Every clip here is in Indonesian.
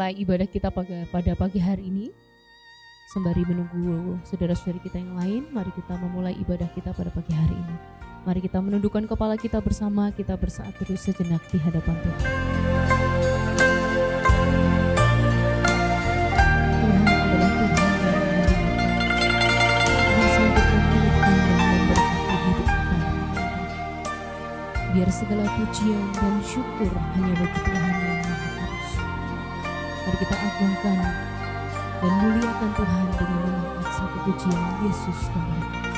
memulai ibadah kita pada pagi hari ini. Sembari menunggu saudara-saudari kita yang lain, mari kita memulai ibadah kita pada pagi hari ini. Mari kita menundukkan kepala kita bersama, kita bersaat teduh sejenak di hadapan Tuhan. Tuhan adalah Tuhan yang kuasa untuk memulihkan dan memberkati hidup kita. Biar segala pujian dan syukur hanya bagi Tuhan yang Maha Kudus. Mari kita agungkan dan muliakan Tuhan dengan mengangkat satu pujian Yesus kembali.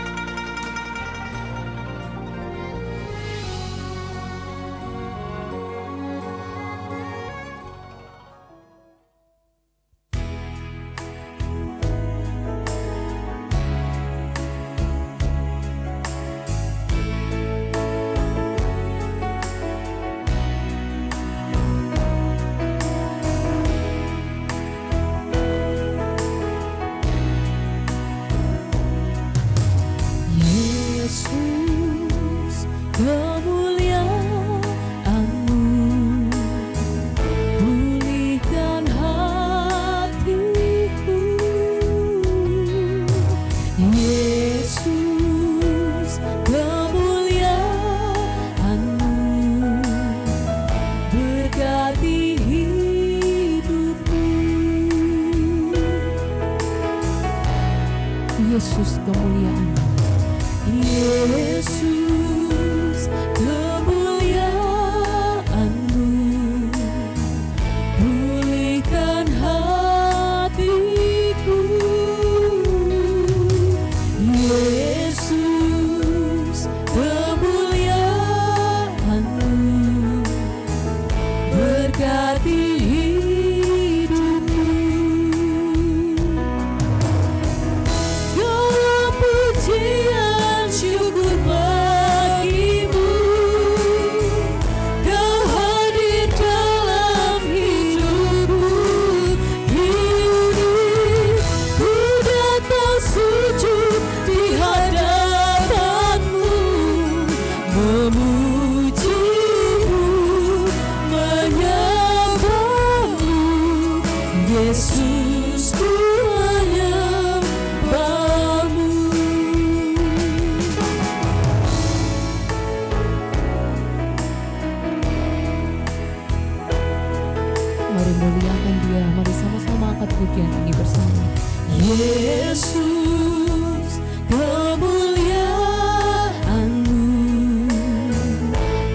Yesus kemuliaan, Yesus kemuliaan-Mu, pulihkan hatiku. Yesus kemuliaan-Mu, berkati pujian ini bersama. Yesus kemuliaan-Mu,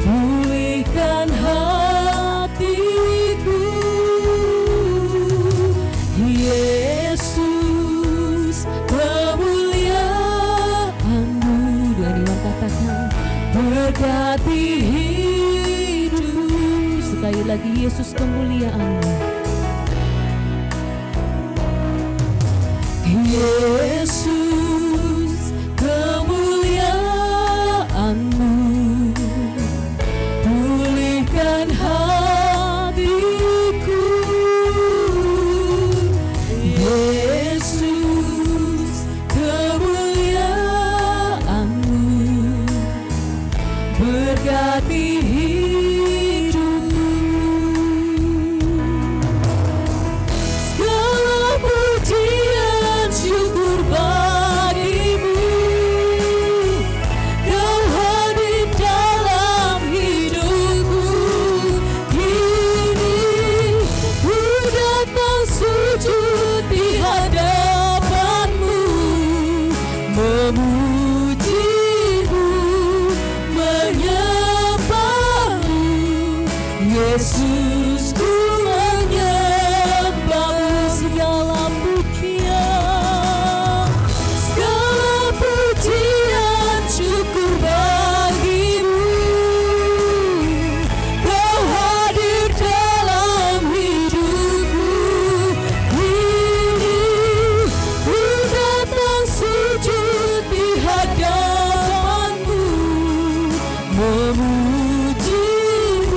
pulihkan hatiku. Yesus kemuliaan-Mu, dengan iman katakan berkati hidup. Sekali lagi, Yesus kemuliaan-Mu. Yesus kemuliaan-Mu, pulihkan hatiku. Yesus kemuliaan-Mu, berkati Yesus, ku menyembah-Mu, segala pujian, segala pujian syukur bagi-Mu. Kau hadir dalam hidupku, kini ku datang sujud di hadapan-Mu, memuji-Mu,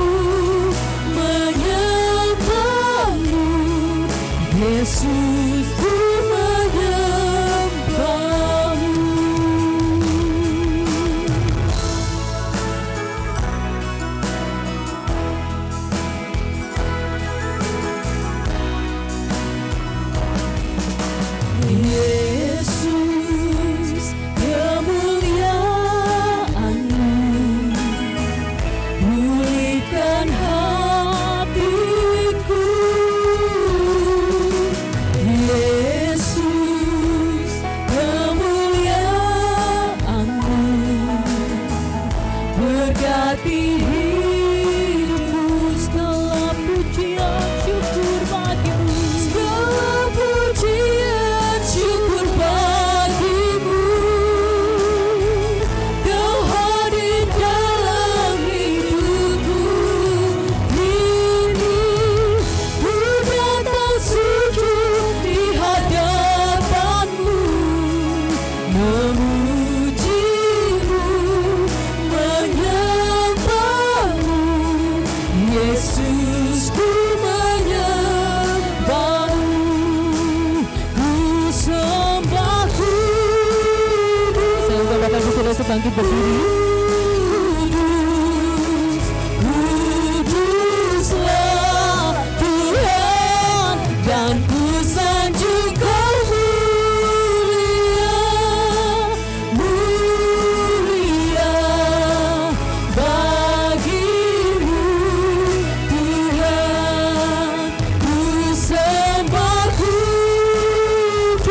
Bangkit berdiri. Kuduslah Tuhan dan ku sanjung Kau mulia, mulia bagimu Tuhan. Ku sembah kudus,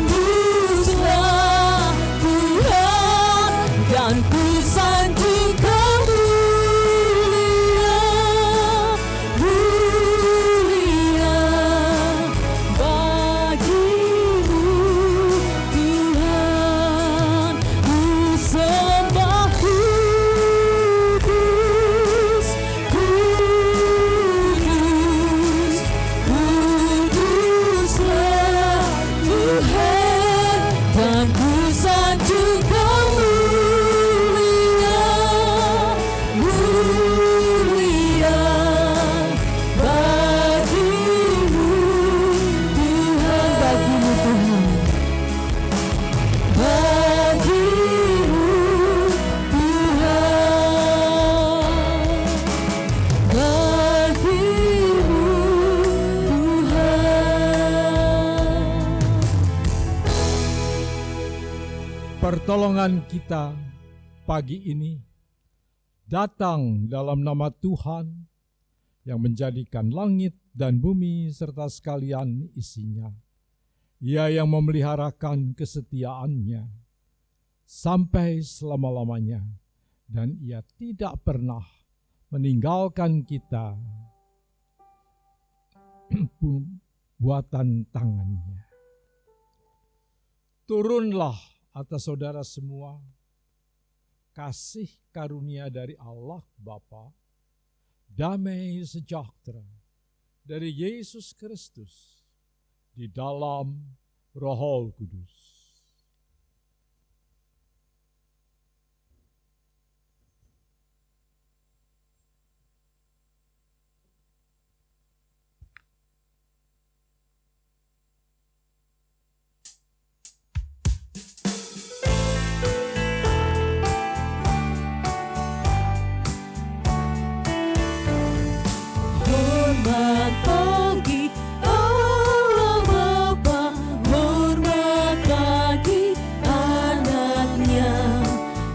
kuduslah Tuhan dan ku sanjung Kau mulia, mulia bagimu Tuhan. Ku sembah kudus, kudus, kuduslah Tuhan dan ku sanjung Kau mulia, mulia bagimu Tuhan, bagimu Tuhan, bagimu Tuhan, bagimu Tuhan. Pertolongan kita pagi ini datang dalam nama Tuhan yang menjadikan langit dan bumi serta sekalian isinya. Ia yang memeliharakan kesetiaannya sampai selama-lamanya, dan Ia tidak pernah meninggalkan kita buatan tangannya. Turunlah atas saudara semua kasih karunia dari Allah Bapa, damai sejahtera dari Yesus Kristus di dalam Roh Kudus. Hormat bagi Allah Bapa, hormat bagi anaknya,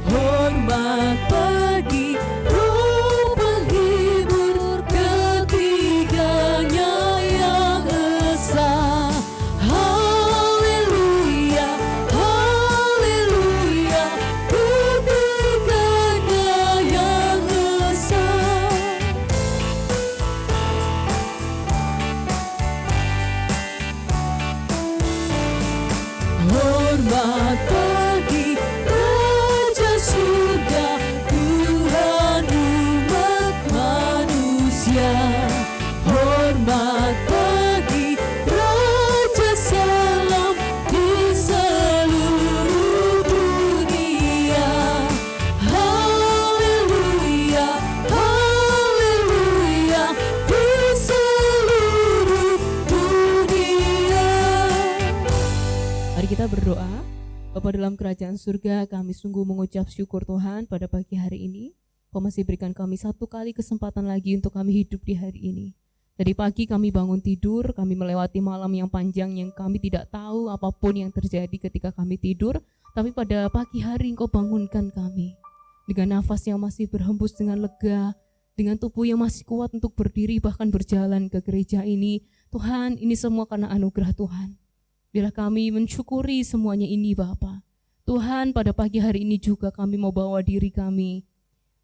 hormat bagi Roh penghibur ketiganya yang esa. Haleluya, haleluya, ketiganya yang esa. Hormat bagi Raja Surga, Tuhan umat manusia. Hormat bagi Raja Salam di seluruh dunia. Haleluya, haleluya, di seluruh dunia. Mari kita berdoa. Bapa dalam kerajaan surga, kami sungguh mengucap syukur Tuhan pada pagi hari ini. Kau masih berikan kami satu kali kesempatan lagi untuk kami hidup di hari ini. Tadi pagi kami bangun tidur, kami melewati malam yang panjang yang kami tidak tahu apapun yang terjadi ketika kami tidur. Tapi pada pagi hari Engkau bangunkan kami dengan nafas yang masih berhembus dengan lega, dengan tubuh yang masih kuat untuk berdiri bahkan berjalan ke gereja ini. Tuhan, ini semua karena anugerah Tuhan. Biarlah kami mensyukuri semuanya ini Bapa. Tuhan, pada pagi hari ini juga kami mau bawa diri kami.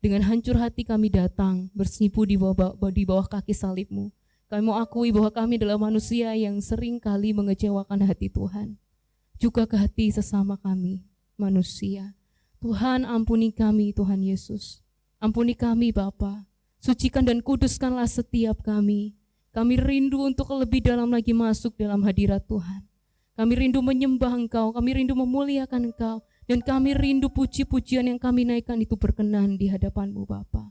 Dengan hancur hati kami datang, bersimpu di bawah kaki salib-Mu. Kami mau akui bahwa kami adalah manusia yang sering kali mengecewakan hati Tuhan. Juga ke hati sesama kami, manusia. Tuhan, ampuni kami Tuhan Yesus. Ampuni kami Bapa. Sucikan dan kuduskanlah setiap kami. Kami rindu untuk lebih dalam lagi masuk dalam hadirat Tuhan. Kami rindu menyembah Engkau, kami rindu memuliakan Engkau, dan kami rindu puji-pujian yang kami naikkan itu berkenan di hadapan-Mu Bapa.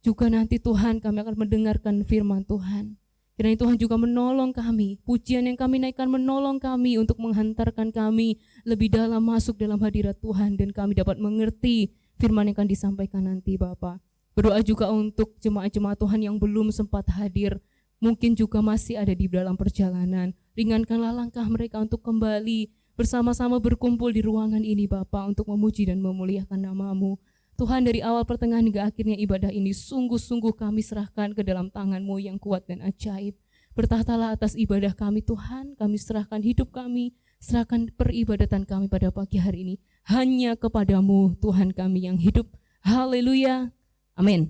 Juga nanti Tuhan kami akan mendengarkan firman Tuhan. Kiranya Tuhan juga menolong kami, pujian yang kami naikkan menolong kami untuk menghantarkan kami lebih dalam masuk dalam hadirat Tuhan, dan kami dapat mengerti firman yang akan disampaikan nanti Bapa. Berdoa juga untuk jemaat-jemaat Tuhan yang belum sempat hadir, mungkin juga masih ada di dalam perjalanan. Ringankanlah langkah mereka untuk kembali bersama-sama berkumpul di ruangan ini Bapa, untuk memuji dan memuliakan nama-Mu. Tuhan, dari awal pertengahan hingga akhirnya ibadah ini sungguh-sungguh kami serahkan ke dalam tangan-Mu yang kuat dan ajaib. Bertahtalah atas ibadah kami Tuhan, kami serahkan hidup kami, serahkan peribadatan kami pada pagi hari ini hanya kepada-Mu Tuhan kami yang hidup. Haleluya, amin.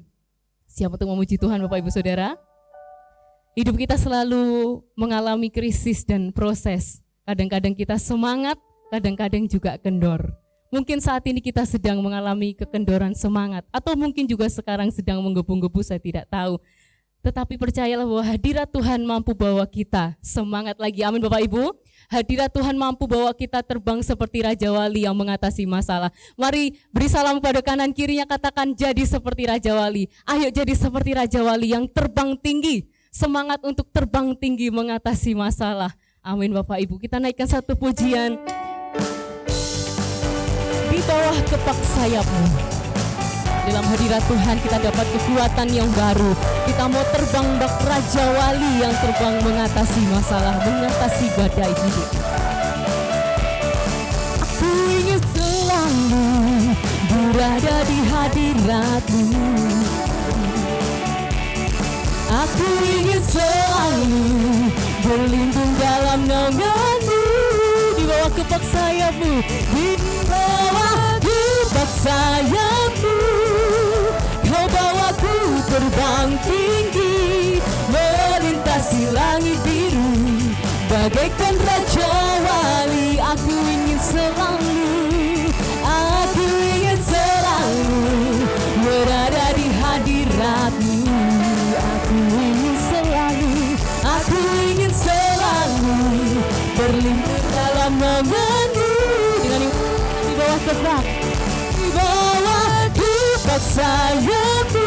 Siap untuk memuji Tuhan Bapak Ibu Saudara? Hidup kita selalu mengalami krisis dan proses. Kadang-kadang kita semangat, kadang-kadang juga kendor. Mungkin saat ini kita sedang mengalami kekendoran semangat, atau mungkin juga sekarang sedang menggebu-gebu, saya tidak tahu. Tetapi percayalah bahwa hadirat Tuhan mampu bawa kita semangat lagi. Amin Bapak Ibu. Hadirat Tuhan mampu bawa kita terbang seperti Raja Wali yang mengatasi masalah. Mari beri salam pada kanan kirinya, katakan jadi seperti Raja Wali. Ayo jadi seperti Raja Wali yang terbang tinggi. Semangat untuk terbang tinggi mengatasi masalah. Amin Bapak Ibu. Kita naikkan satu pujian. Di bawah kepak sayap-Mu. Dalam hadirat Tuhan kita dapat kekuatan yang baru. Kita mau terbang bak Raja Wali yang terbang mengatasi masalah, mengatasi badai hidup. Aku ingin selalu berada di hadirat-Mu. Aku ingin selalu berlindung dalam naungan-Mu. Di bawah kepak sayap-Mu, di bawah kepak sayap-Mu, Kau bawaku terbang tinggi, melintasi langit biru, bagaikan Raja Wali. Aku ingin selalu berada di hadirat-Mu. Aku ingin selalu berlindung dalam naungan-Mu. Dengan di bawah kepak sayap-Mu,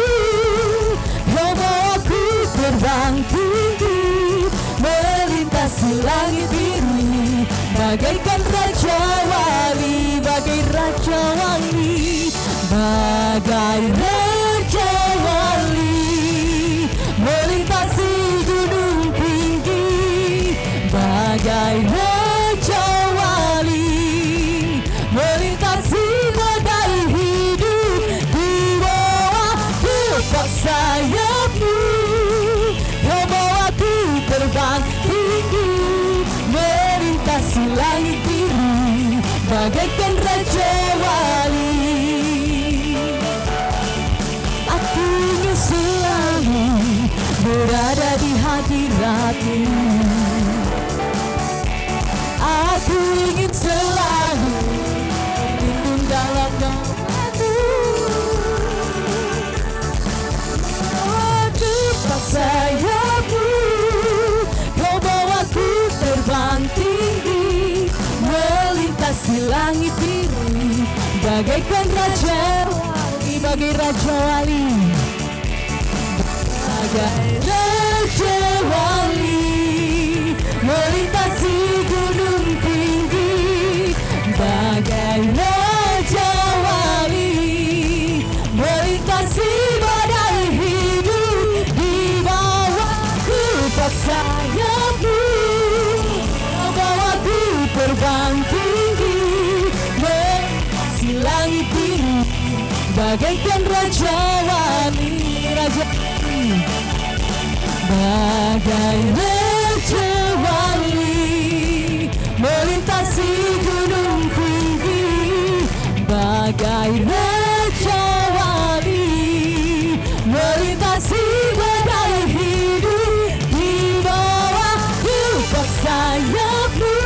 Kau bawaku terbang tinggi, melintasi langit biru, bagaikan Raja Wali, bagai Raja Wali, bagai Raja Wali, melintasi gunung tinggi, bagai Raja Wali, melintasi badai hidup. Di bawah kepak sayap-Mu, Kau bawaku terbang tinggi, melintasi langit biru, bagaikan Raja Wali. Aku ingin selalu berada di hadirat-Mu. Aku ingin selalu berlindung dalam naungan-Mu. Kepak sayap-Mu, Kau bawaku terbang tinggi, melintasi langit biru, bagaikan Raja Wali, bagai Raja Wali, bagai Raja Wali, melintasi gunung tinggi, bagai Raja Wali, melintasi badai hidup. Di bawah kepak sayap-Mu, Kau bawaku terbang tinggi, melintasi langit biru, bagaikan Raja Wali, Raja Wali, bagai Raja Wali, bagai Raja Wali, melintasi badai hidup di bawah tupak sayap-Mu.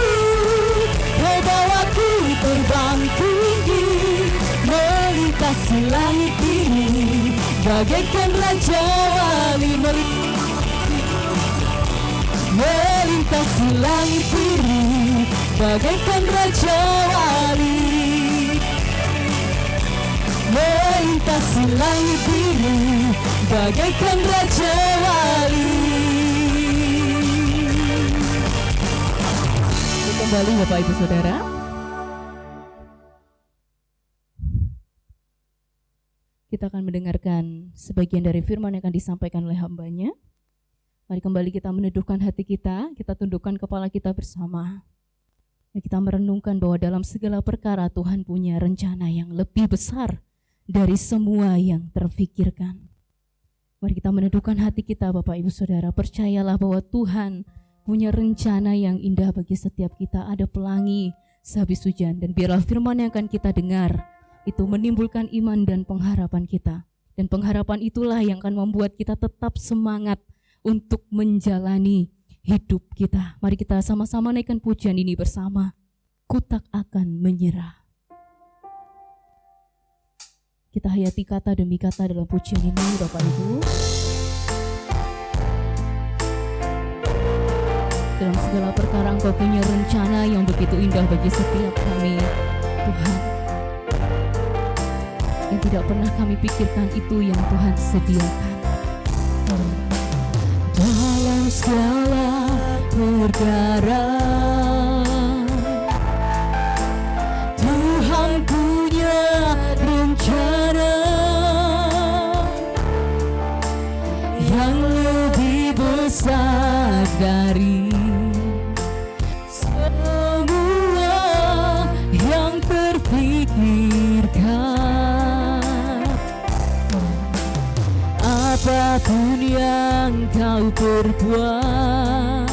Bawaku terbang tinggi, melintasi langit ini, bagaikan Raja Wali. Melintasi langit ini, bagaikan Raja Wali. Melintasi langit ini, bagaikan Raja Wali. Kembali Bapak Ibu Saudara, kita akan mendengarkan sebagian dari firman yang akan disampaikan oleh hamba-Nya. Mari kembali kita meneduhkan hati kita tundukkan kepala kita bersama. Dan kita merenungkan bahwa dalam segala perkara Tuhan punya rencana yang lebih besar dari semua yang terfikirkan. Mari kita meneduhkan hati kita Bapak Ibu Saudara, percayalah bahwa Tuhan punya rencana yang indah bagi setiap kita. Ada pelangi sehabis hujan, dan biarlah firman yang akan kita dengar itu menimbulkan iman dan pengharapan kita. Dan pengharapan itulah yang akan membuat kita tetap semangat untuk menjalani hidup kita. Mari kita sama-sama naikkan pujian ini bersama. Ku tak akan menyerah. Kita hayati kata demi kata dalam pujian ini Bapak Ibu. Dalam segala perkara Engkau punya rencana yang begitu indah bagi setiap kami, Tuhan. Yang tidak pernah kami pikirkan itu yang Tuhan sediakan. Dalam segala perkara Tuhan punya rencana yang lebih besar dari semua yang terpikirkan. Apapun yang kau perbuat,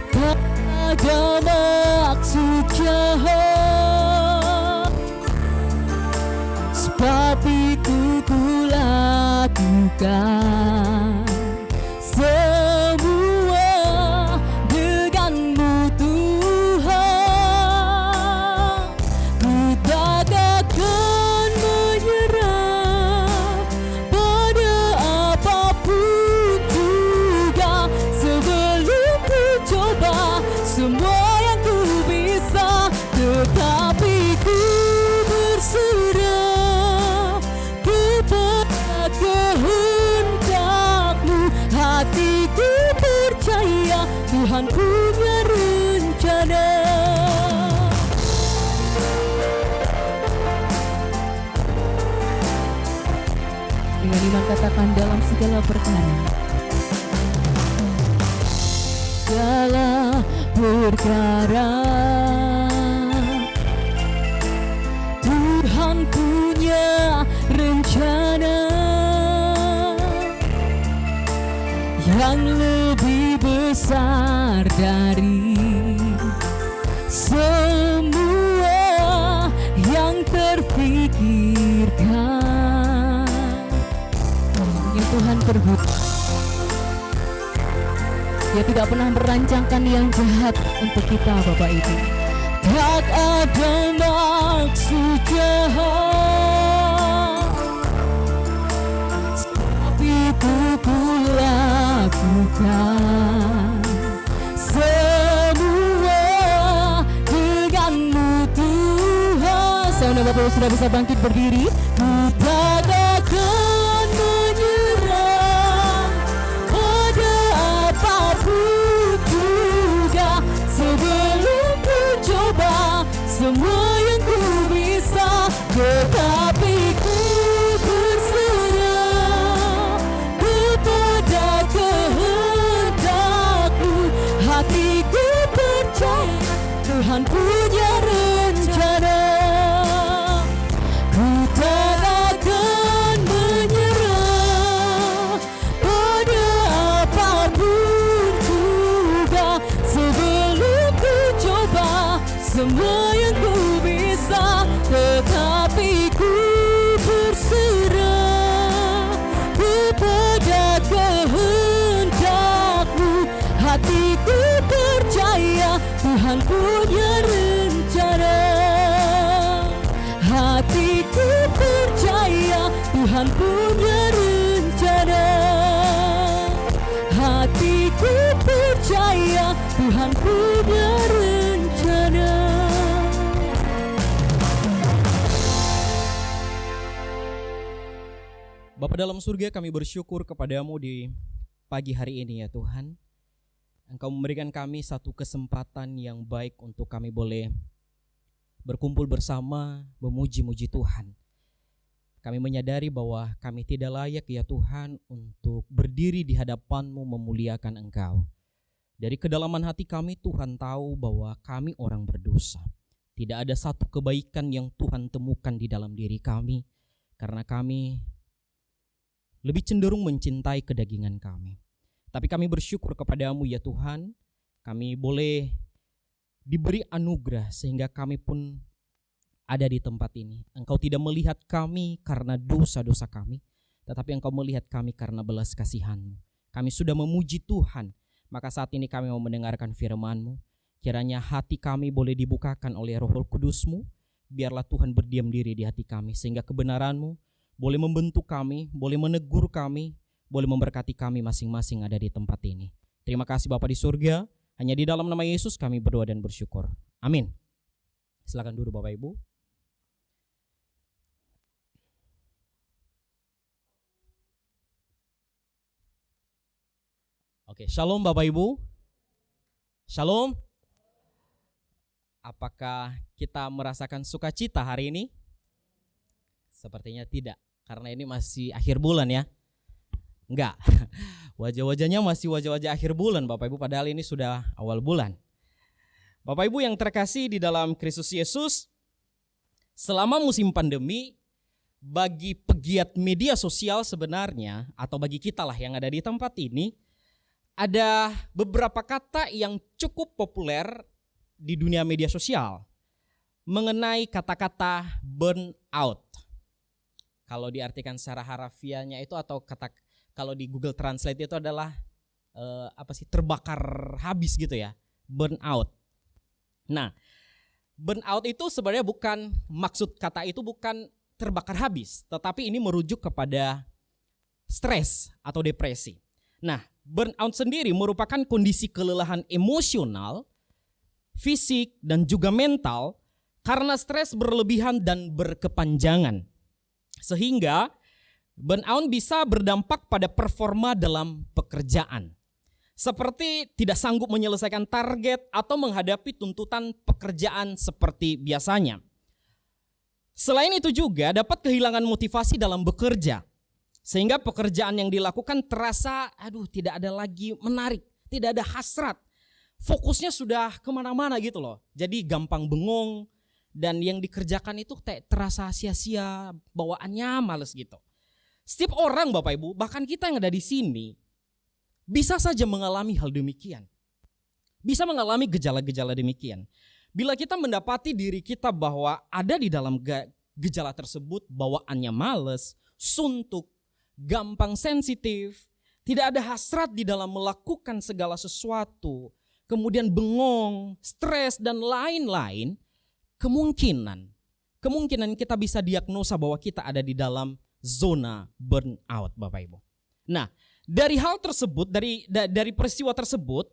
tak ada maksud jahat, sebab itu ku lakukan semua denganmu Tuhan. Ku tak akan menyerah pada apapun juga, sebelum ku coba semua yang ku bisa, tetapi ku berserah kepada kehendak-Mu. Hatiku percaya Tuhan punya rencana. Dengan iman katakan dalam segala perkara. Segala perkara Tuhan punya rencana yang lebih besar dari semua yang terfikirkan. Yang Tuhan perbuat, Dia tidak pernah merancangkan yang jahat untuk kita Bapak Ibu. Tak ada maksud jahat, tapi itu ku lakukan semua denganmu Tuhan. Saya Bapak Ibu sudah bisa bangkit berdiri. Ku tak akan menyerah pada apapun juga, sebelum ku coba semua yang ku bisa, tetapi ku berserah kepada kehendak-Mu. Hatiku percaya Tuhan punya rencana. Ku tak akan menyerah pada apapun juga, sebelum ku coba semua yang ku bisa. bisa, tetapi ku berserah kepada kehendak-Mu. Hatiku percaya Tuhan punya rencana. Hatiku percaya Tuhan punya rencana. Hatiku percaya Tuhan punya rencana. Bapa dalam surga, kami bersyukur kepadamu di pagi hari ini ya Tuhan. Engkau memberikan kami satu kesempatan yang baik untuk kami boleh berkumpul bersama memuji-muji Tuhan. Kami menyadari bahwa kami tidak layak ya Tuhan untuk berdiri di hadapan-Mu memuliakan Engkau. Dari kedalaman hati kami Tuhan tahu bahwa kami orang berdosa. Tidak ada satu kebaikan yang Tuhan temukan di dalam diri kami, karena kami lebih cenderung mencintai kedagingan kami. Tapi kami bersyukur kepadamu ya Tuhan, kami boleh diberi anugerah sehingga kami pun ada di tempat ini. Engkau tidak melihat kami karena dosa-dosa kami, tetapi Engkau melihat kami karena belas kasihan-Mu. Kami sudah memuji Tuhan, maka saat ini kami mau mendengarkan firman-Mu. Kiranya hati kami boleh dibukakan oleh Roh Kudus-Mu, biarlah Tuhan berdiam diri di hati kami, sehingga kebenaran-Mu boleh membentuk kami, boleh menegur kami, boleh memberkati kami masing-masing ada di tempat ini. Terima kasih Bapa di surga, hanya di dalam nama Yesus kami berdoa dan bersyukur. Amin. Silakan duduk Bapak Ibu. Oke, shalom Bapak Ibu. Shalom. Apakah kita merasakan sukacita hari ini? Sepertinya tidak, karena ini masih akhir bulan ya. Enggak, wajah-wajahnya masih wajah-wajah akhir bulan Bapak Ibu, padahal ini sudah awal bulan. Bapak Ibu yang terkasih di dalam Kristus Yesus, selama musim pandemi, bagi pegiat media sosial sebenarnya, atau bagi kita lah yang ada di tempat ini, ada beberapa kata yang cukup populer di dunia media sosial mengenai kata-kata burnout. Kalau diartikan secara harafiahnya itu atau kalau di Google Translate itu adalah terbakar habis gitu ya, burnout. Nah, burnout itu sebenarnya bukan, maksud kata itu bukan terbakar habis, tetapi ini merujuk kepada stres atau depresi. Nah, burnout sendiri merupakan kondisi kelelahan emosional, fisik dan juga mental karena stres berlebihan dan berkepanjangan. Sehingga burnout bisa berdampak pada performa dalam pekerjaan. Seperti tidak sanggup menyelesaikan target atau menghadapi tuntutan pekerjaan seperti biasanya. Selain itu juga dapat kehilangan motivasi dalam bekerja. Sehingga pekerjaan yang dilakukan terasa tidak ada lagi menarik, tidak ada hasrat. Fokusnya sudah kemana-mana gitu loh. Jadi gampang bengong dan yang dikerjakan itu terasa sia-sia, bawaannya males gitu. Setiap orang Bapak Ibu, bahkan kita yang ada di sini, bisa saja mengalami hal demikian. Bisa mengalami gejala-gejala demikian. Bila kita mendapati diri kita bahwa ada di dalam gejala tersebut, bawaannya males, suntuk, gampang sensitif, tidak ada hasrat di dalam melakukan segala sesuatu, kemudian bengong, stres dan lain-lain, kemungkinan kita bisa diagnosa bahwa kita ada di dalam zona burnout Bapak Ibu. Nah, dari hal tersebut, dari peristiwa tersebut,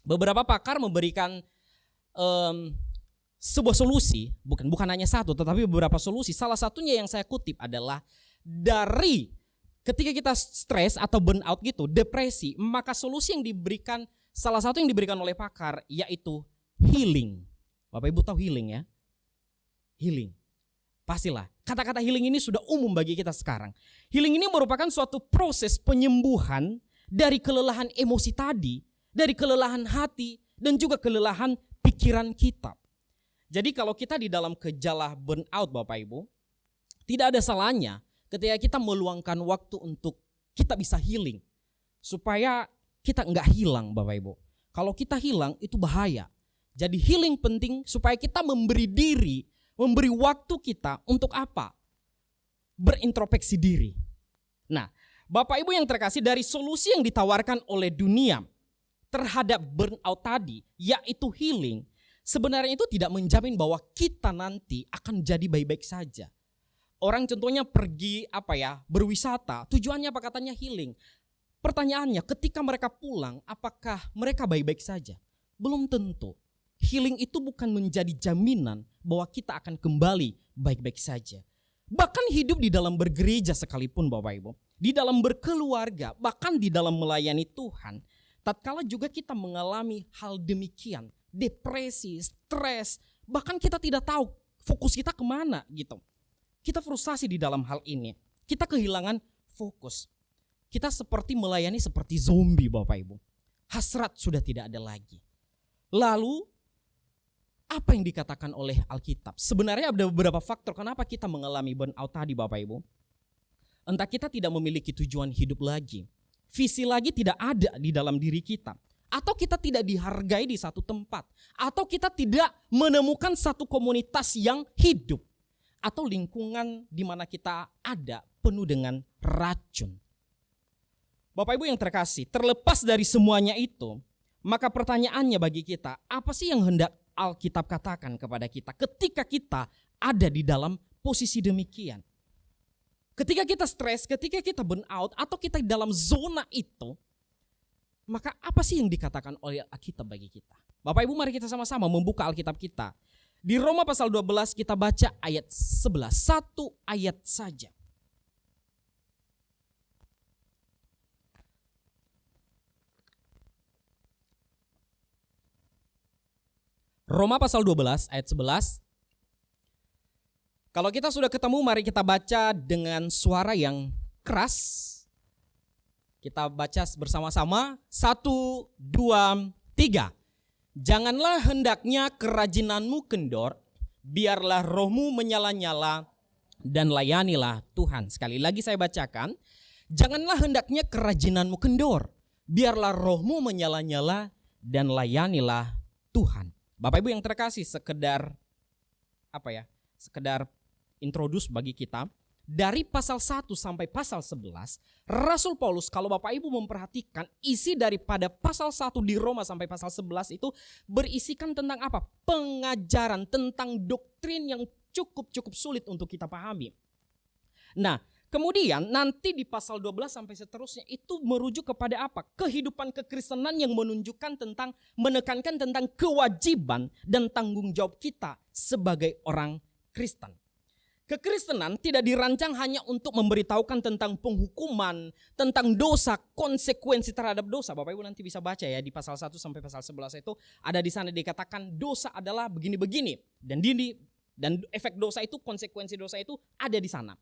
beberapa pakar memberikan sebuah solusi, bukan hanya satu, tetapi beberapa solusi. Salah satunya yang saya kutip adalah dari ketika kita stres atau burnout gitu, depresi, maka solusi yang diberikan, salah satu yang diberikan oleh pakar yaitu healing. Bapak Ibu tahu healing ya? Healing. Pastilah, kata-kata healing ini sudah umum bagi kita sekarang. Healing ini merupakan suatu proses penyembuhan dari kelelahan emosi tadi, dari kelelahan hati, dan juga kelelahan pikiran kita. Jadi kalau kita di dalam gejala burnout Bapak Ibu, tidak ada salahnya ketika kita meluangkan waktu untuk kita bisa healing. Supaya kita enggak hilang Bapak Ibu. Kalau kita hilang itu bahaya. Jadi healing penting supaya kita memberi diri memberi waktu kita untuk apa? Berintrospeksi diri. Nah, Bapak Ibu yang terkasih, dari solusi yang ditawarkan oleh dunia terhadap burnout tadi, yaitu healing, sebenarnya itu tidak menjamin bahwa kita nanti akan jadi baik-baik saja. Orang contohnya pergi berwisata, tujuannya apa? Katanya healing. Pertanyaannya, ketika mereka pulang, apakah mereka baik-baik saja? Belum tentu. Healing itu bukan menjadi jaminan bahwa kita akan kembali baik-baik saja. Bahkan hidup di dalam bergereja sekalipun Bapak Ibu, di dalam berkeluarga, bahkan di dalam melayani Tuhan, tatkala juga kita mengalami hal demikian, depresi, stres, bahkan kita tidak tahu fokus kita kemana gitu. Kita frustasi di dalam hal ini, kita kehilangan fokus. Kita seperti melayani seperti zombie Bapak Ibu. Hasrat sudah tidak ada lagi. Lalu apa yang dikatakan oleh Alkitab? Sebenarnya ada beberapa faktor kenapa kita mengalami burnout tadi Bapak Ibu. Entah kita tidak memiliki tujuan hidup lagi. Visi lagi tidak ada di dalam diri kita. Atau kita tidak dihargai di satu tempat. Atau kita tidak menemukan satu komunitas yang hidup. Atau lingkungan di mana kita ada penuh dengan racun. Bapak Ibu yang terkasih, terlepas dari semuanya itu, maka pertanyaannya bagi kita, apa sih yang hendak Alkitab katakan kepada kita ketika kita ada di dalam posisi demikian? Ketika kita stres, ketika kita burn out, atau kita di dalam zona itu, maka apa sih yang dikatakan oleh Alkitab bagi kita? Bapak Ibu, mari kita sama-sama membuka Alkitab kita. Di Roma pasal 12 kita baca ayat 11, satu ayat saja. Roma pasal 12 ayat 11. Kalau kita sudah ketemu, mari kita baca dengan suara yang keras. Kita baca bersama-sama. 1, 2, 3. Janganlah hendaknya kerajinanmu kendor, biarlah rohmu menyala-nyala dan layanilah Tuhan. Sekali lagi saya bacakan. Janganlah hendaknya kerajinanmu kendor, biarlah rohmu menyala-nyala dan layanilah Tuhan. Bapak Ibu yang terkasih, sekedar introduce bagi kita. Dari pasal 1 sampai pasal 11, Rasul Paulus, kalau Bapak Ibu memperhatikan, isi daripada pasal 1 di Roma sampai pasal 11 itu berisikan tentang apa? Pengajaran tentang doktrin yang cukup sulit untuk kita pahami. Nah, kemudian nanti di pasal 12 sampai seterusnya itu merujuk kepada apa? Kehidupan kekristenan yang menekankan tentang kewajiban dan tanggung jawab kita sebagai orang Kristen. Kekristenan tidak dirancang hanya untuk memberitahukan tentang penghukuman, tentang dosa, konsekuensi terhadap dosa. Bapak Ibu nanti bisa baca ya di pasal 1 sampai pasal 11 itu ada di sana dikatakan dosa adalah begini-begini dan efek dosa itu, konsekuensi dosa itu ada di sana.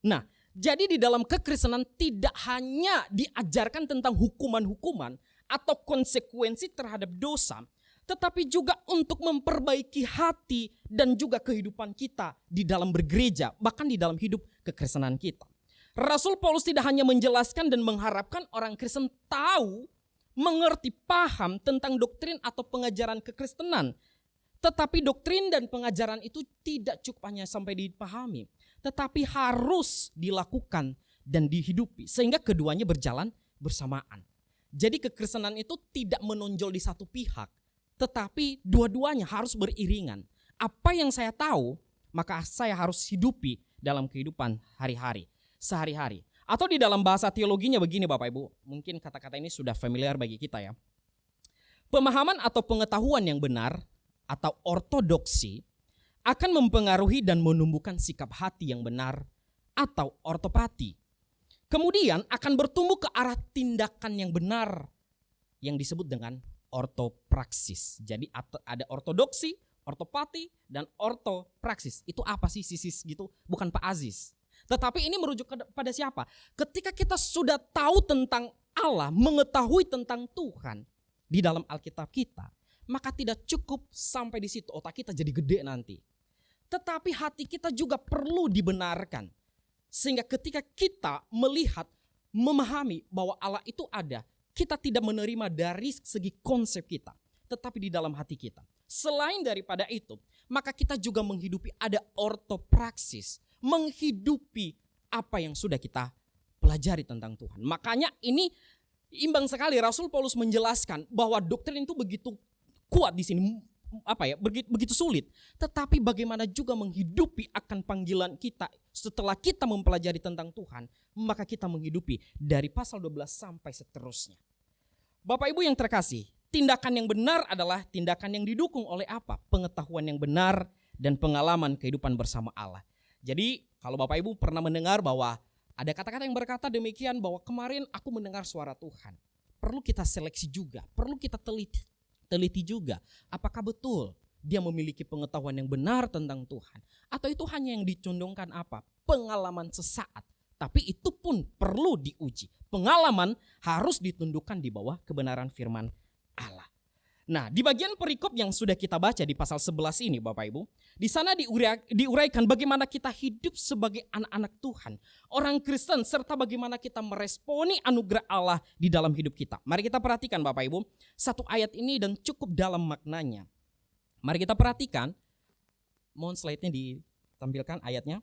Nah, jadi di dalam kekristenan tidak hanya diajarkan tentang hukuman-hukuman atau konsekuensi terhadap dosa, tetapi juga untuk memperbaiki hati dan juga kehidupan kita di dalam bergereja, bahkan di dalam hidup kekristenan kita. Rasul Paulus tidak hanya menjelaskan dan mengharapkan orang Kristen tahu, mengerti, paham tentang doktrin atau pengajaran kekristenan, tetapi doktrin dan pengajaran itu tidak cukup hanya sampai dipahami, tetapi harus dilakukan dan dihidupi, sehingga keduanya berjalan bersamaan. Jadi kekristenan itu tidak menonjol di satu pihak, tetapi dua-duanya harus beriringan. Apa yang saya tahu, maka saya harus hidupi dalam kehidupan hari-hari, sehari-hari. Atau di dalam bahasa teologinya begini Bapak Ibu, mungkin kata-kata ini sudah familiar bagi kita ya. Pemahaman atau pengetahuan yang benar atau ortodoksi akan mempengaruhi dan menumbuhkan sikap hati yang benar atau ortopati. Kemudian akan bertumbuh ke arah tindakan yang benar yang disebut dengan ortopraksis. Jadi ada ortodoksi, ortopati, dan ortopraksis. Itu apa sih sisis gitu? Bukan Pak Aziz. Tetapi ini merujuk kepada siapa? Ketika kita sudah tahu tentang Allah, mengetahui tentang Tuhan di dalam Alkitab kita, maka tidak cukup sampai di situ otak kita jadi gede nanti. Tetapi hati kita juga perlu dibenarkan. Sehingga ketika kita melihat, memahami bahwa Allah itu ada, kita tidak menerima dari segi konsep kita, tetapi di dalam hati kita. Selain daripada itu, maka kita juga menghidupi ada ortopraksis, menghidupi apa yang sudah kita pelajari tentang Tuhan. Makanya ini imbang sekali Rasul Paulus menjelaskan bahwa doktrin itu begitu kuat di sini, begitu sulit. Tetapi bagaimana juga menghidupi akan panggilan kita setelah kita mempelajari tentang Tuhan, maka kita menghidupi dari pasal 12 sampai seterusnya. Bapak Ibu yang terkasih, tindakan yang benar adalah tindakan yang didukung oleh apa? Pengetahuan yang benar dan pengalaman kehidupan bersama Allah. Jadi kalau Bapak Ibu pernah mendengar bahwa ada kata-kata yang berkata demikian, bahwa kemarin aku mendengar suara Tuhan. Perlu kita seleksi juga, perlu kita teliti juga. Apakah betul dia memiliki pengetahuan yang benar tentang Tuhan? Atau itu hanya yang dicondongkan apa? Pengalaman sesaat. Tapi itu pun perlu diuji. Pengalaman harus ditundukkan di bawah kebenaran firman Allah. Nah, di bagian perikop yang sudah kita baca di pasal 11 ini Bapak Ibu, di sana diuraikan bagaimana kita hidup sebagai anak-anak Tuhan, orang Kristen, serta bagaimana kita meresponi anugerah Allah di dalam hidup kita. Mari kita perhatikan Bapak Ibu, satu ayat ini dan cukup dalam maknanya. Mari kita perhatikan, mohon slide-nya ditampilkan ayatnya.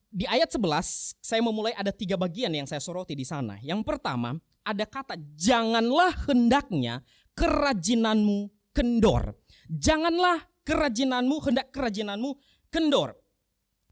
Di ayat 11, saya memulai ada 3 bagian yang saya soroti di sana. Yang pertama, ada kata janganlah hendaknya kerajinanmu kendor. Janganlah hendak kerajinanmu kendor.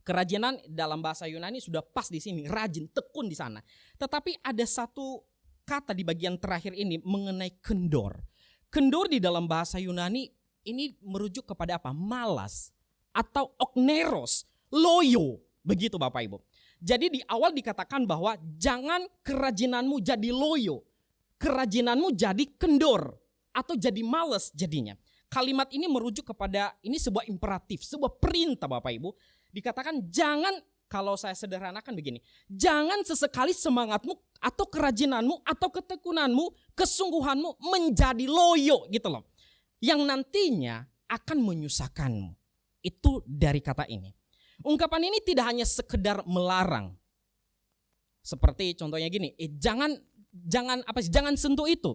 Kerajinan dalam bahasa Yunani sudah pas di sini, rajin, tekun di sana. Tetapi ada satu kata di bagian terakhir ini mengenai kendor. Kendor di dalam bahasa Yunani ini merujuk kepada apa? Malas atau okneros, loyo. Begitu Bapak Ibu. Jadi di awal dikatakan bahwa jangan kerajinanmu jadi loyo. Kerajinanmu jadi kendor atau jadi malas jadinya. Kalimat ini merujuk kepada ini sebuah imperatif, sebuah perintah Bapak Ibu. Dikatakan jangan, kalau saya sederhanakan begini. Jangan sesekali semangatmu atau kerajinanmu atau ketekunanmu, kesungguhanmu menjadi loyo gitu loh. Yang nantinya akan menyusahkanmu. Itu dari kata ini. Ungkapan ini tidak hanya sekedar melarang. Seperti contohnya gini, jangan sentuh itu.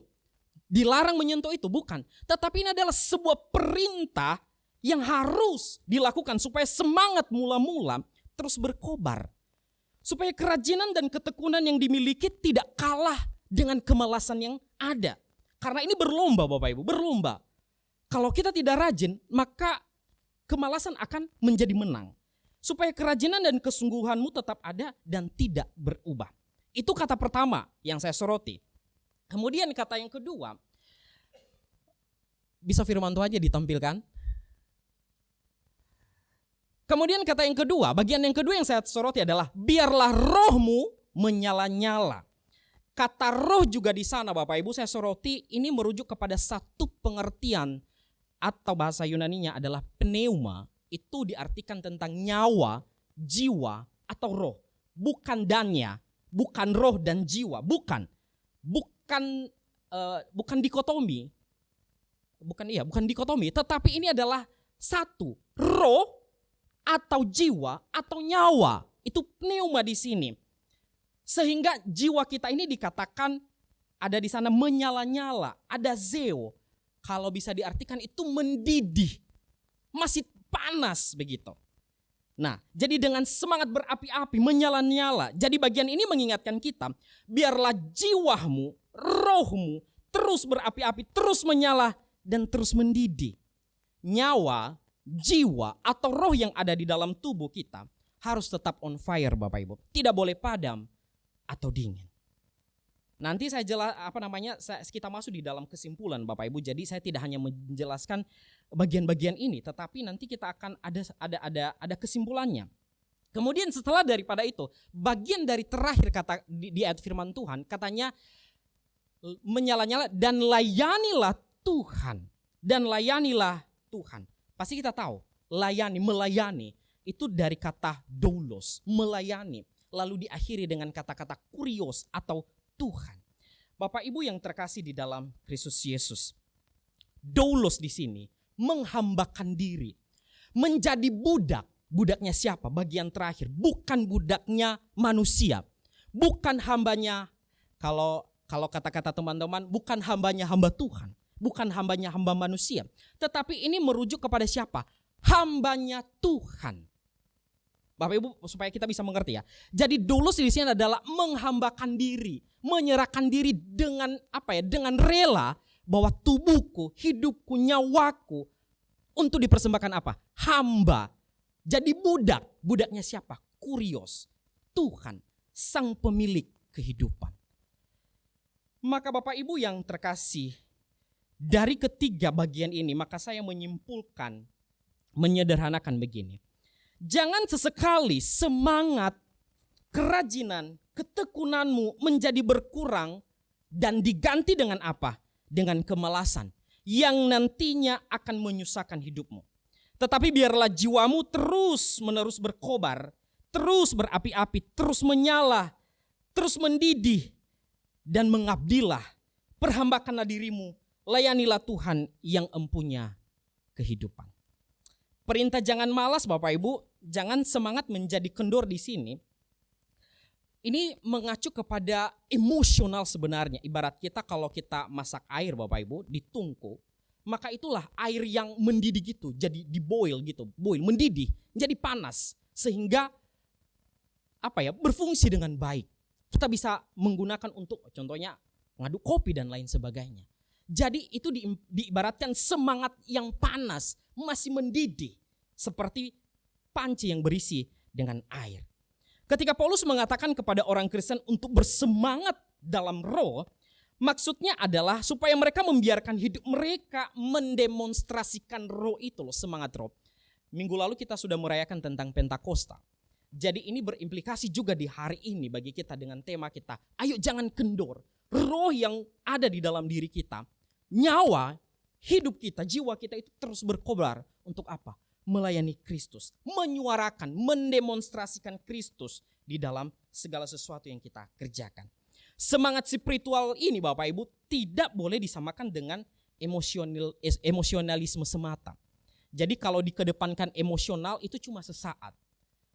Dilarang menyentuh itu, bukan. Tetapi ini adalah sebuah perintah yang harus dilakukan supaya semangat mula-mula terus berkobar. Supaya kerajinan dan ketekunan yang dimiliki tidak kalah dengan kemalasan yang ada. Karena ini berlomba Bapak Ibu, berlomba. Kalau kita tidak rajin, maka kemalasan akan menjadi menang. Supaya kerajinan dan kesungguhanmu tetap ada dan tidak berubah. Itu kata pertama yang saya soroti. Kemudian kata yang kedua, bisa firman Tuhan aja ditampilkan. Kemudian kata yang kedua, bagian yang kedua yang saya soroti adalah biarlah rohmu menyala-nyala. Kata roh juga di sana Bapak Ibu saya soroti, ini merujuk kepada satu pengertian atau bahasa Yunaninya adalah pneuma. Itu diartikan tentang nyawa, jiwa, atau roh. Bukan dannya, bukan roh dan jiwa, bukan dikotomi. Bukan dikotomi, tetapi ini adalah satu, roh atau jiwa atau nyawa. Itu pneuma di sini. Sehingga jiwa kita ini dikatakan ada di sana menyala-nyala, ada zeo. Kalau bisa diartikan itu mendidih. Masih panas begitu. Nah, jadi dengan semangat berapi-api, menyala-nyala. Jadi bagian ini mengingatkan kita, biarlah jiwamu, rohmu terus berapi-api, terus menyala dan terus mendidih. Nyawa, jiwa atau roh yang ada di dalam tubuh kita harus tetap on fire Bapak Ibu. Tidak boleh padam atau dingin. Nanti saya kita masuk di dalam kesimpulan Bapak Ibu. Jadi saya tidak hanya menjelaskan bagian-bagian ini, tetapi nanti kita akan ada kesimpulannya. Kemudian setelah daripada itu, bagian dari terakhir kata di ayat firman Tuhan, katanya menyala-nyala dan layanilah Tuhan. Dan layanilah Tuhan. Pasti kita tahu, melayani itu dari kata doulos, melayani. Lalu diakhiri dengan kata-kata kurios atau Tuhan. Bapak Ibu yang terkasih di dalam Kristus Yesus. Doulos di sini menghambakan diri. Menjadi budak. Budaknya siapa? Bagian terakhir. Bukan budaknya manusia. Bukan hambanya. Kalau Kalau kata-kata teman-teman, bukan hambanya hamba Tuhan, bukan hambanya hamba manusia, tetapi ini merujuk kepada siapa? Hambanya Tuhan. Bapak Ibu, supaya kita bisa mengerti ya. Jadi doulos di sini adalah menghambakan diri, menyerahkan diri dengan dengan rela, bahwa tubuhku, hidupku, nyawaku untuk dipersembahkan apa? Hamba. Jadi budak. Budaknya siapa? Kurios. Tuhan, sang pemilik kehidupan. Maka Bapak Ibu yang terkasih, dari ketiga bagian ini maka saya menyimpulkan, menyederhanakan begini. Jangan sesekali semangat, kerajinan, ketekunanmu menjadi berkurang dan diganti dengan apa? Dengan kemalasan yang nantinya akan menyusahkan hidupmu. Tetapi biarlah jiwamu terus menerus berkobar, terus berapi-api, terus menyala, terus mendidih, dan mengabdilah, perhambakanlah dirimu, layanilah Tuhan yang empunya kehidupan. Perintah jangan malas Bapak Ibu, jangan semangat menjadi kendor di sini. Ini mengacu kepada emosional sebenarnya. Ibarat kita kalau kita masak air Bapak Ibu di tungku, maka itulah air yang mendidih gitu, jadi diboil gitu, mendidih, jadi panas sehingga berfungsi dengan baik. Kita bisa menggunakan untuk contohnya ngaduk kopi dan lain sebagainya. Jadi itu diibaratkan semangat yang panas masih mendidih seperti panci yang berisi dengan air. Ketika Paulus mengatakan kepada orang Kristen untuk bersemangat dalam roh, maksudnya adalah supaya mereka membiarkan hidup mereka mendemonstrasikan roh itu loh, semangat roh. Minggu lalu kita sudah merayakan tentang Pentakosta. Jadi ini berimplikasi juga di hari ini bagi kita dengan tema kita. Ayo jangan kendor. Roh yang ada di dalam diri kita, nyawa, hidup kita, jiwa kita itu terus berkobar untuk apa? Melayani Kristus, menyuarakan, mendemonstrasikan Kristus di dalam segala sesuatu yang kita kerjakan. Semangat spiritual ini Bapak Ibu tidak boleh disamakan dengan emosionalisme semata. Jadi kalau dikedepankan emosional itu cuma sesaat.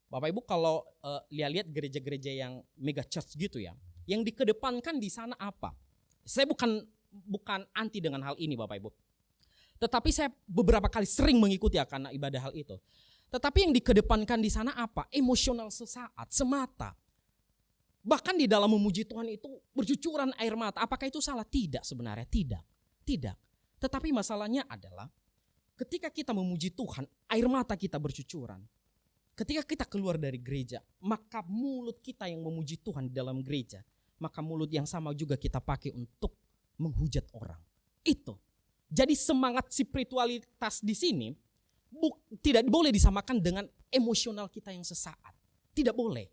Bapak Ibu kalau lihat gereja-gereja yang mega church gitu ya, yang dikedepankan di sana apa? Saya bukan anti dengan hal ini Bapak Ibu. Tetapi saya beberapa kali sering mengikuti karena ibadah hal itu. Tetapi yang dikedepankan di sana apa? Emosional sesaat, semata. Bahkan di dalam memuji Tuhan itu bercucuran air mata. Apakah itu salah? Tidak sebenarnya, tidak. Tetapi masalahnya adalah ketika kita memuji Tuhan, air mata kita bercucuran. Ketika kita keluar dari gereja, maka mulut kita yang memuji Tuhan di dalam gereja, maka mulut yang sama juga kita pakai untuk menghujat orang. Itu. Jadi semangat spiritualitas di sini tidak boleh disamakan dengan emosional kita yang sesaat. Tidak boleh.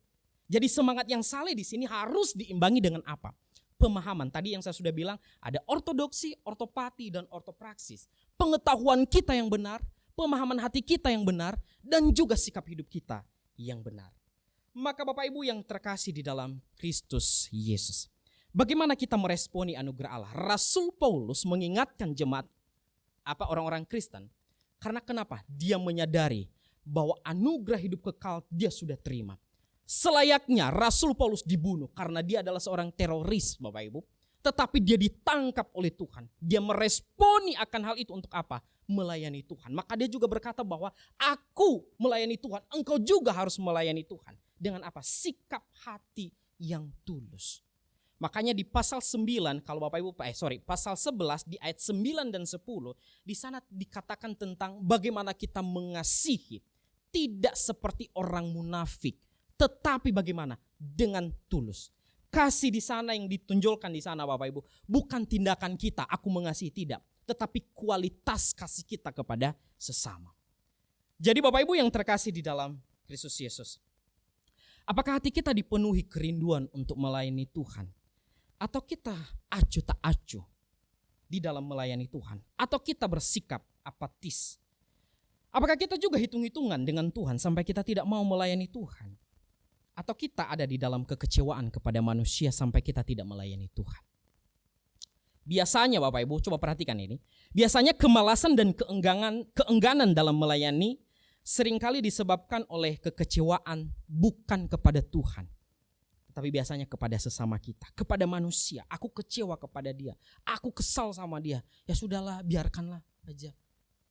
Jadi semangat yang saleh di sini harus diimbangi dengan apa? Pemahaman. Tadi yang saya sudah bilang ada ortodoksi, ortopati, dan ortopraksis. Pengetahuan kita yang benar, pemahaman hati kita yang benar, dan juga sikap hidup kita yang benar. Maka Bapak Ibu yang terkasih di dalam Kristus Yesus, bagaimana kita meresponi anugerah Allah? Rasul Paulus mengingatkan jemaat orang-orang Kristen, karena kenapa? Dia menyadari bahwa anugerah hidup kekal dia sudah terima. Selayaknya Rasul Paulus dibunuh karena dia adalah seorang teroris Bapak Ibu. Tetapi dia ditangkap oleh Tuhan. Dia meresponi akan hal itu untuk apa? Melayani Tuhan. Maka dia juga berkata bahwa aku melayani Tuhan, engkau juga harus melayani Tuhan. Dengan apa? Sikap hati yang tulus. Makanya di pasal 9, kalau Bapak Ibu, pasal 11 di ayat 9 dan 10, di sana dikatakan tentang bagaimana kita mengasihi. Tidak seperti orang munafik, tetapi bagaimana? Dengan tulus. Kasih di sana yang ditunjukkan di sana Bapak Ibu, bukan tindakan kita, aku mengasihi, tidak. Tetapi kualitas kasih kita kepada sesama. Jadi Bapak Ibu yang terkasih di dalam Kristus Yesus, apakah hati kita dipenuhi kerinduan untuk melayani Tuhan? Atau kita acuh tak acuh di dalam melayani Tuhan? Atau kita bersikap apatis? Apakah kita juga hitung-hitungan dengan Tuhan sampai kita tidak mau melayani Tuhan? Atau kita ada di dalam kekecewaan kepada manusia sampai kita tidak melayani Tuhan? Biasanya Bapak Ibu, coba perhatikan ini. Biasanya kemalasan dan keengganan dalam melayani seringkali disebabkan oleh kekecewaan bukan kepada Tuhan, Tapi biasanya kepada sesama kita, kepada manusia. Aku kecewa kepada dia, aku kesal sama dia. Ya sudahlah, biarkanlah aja.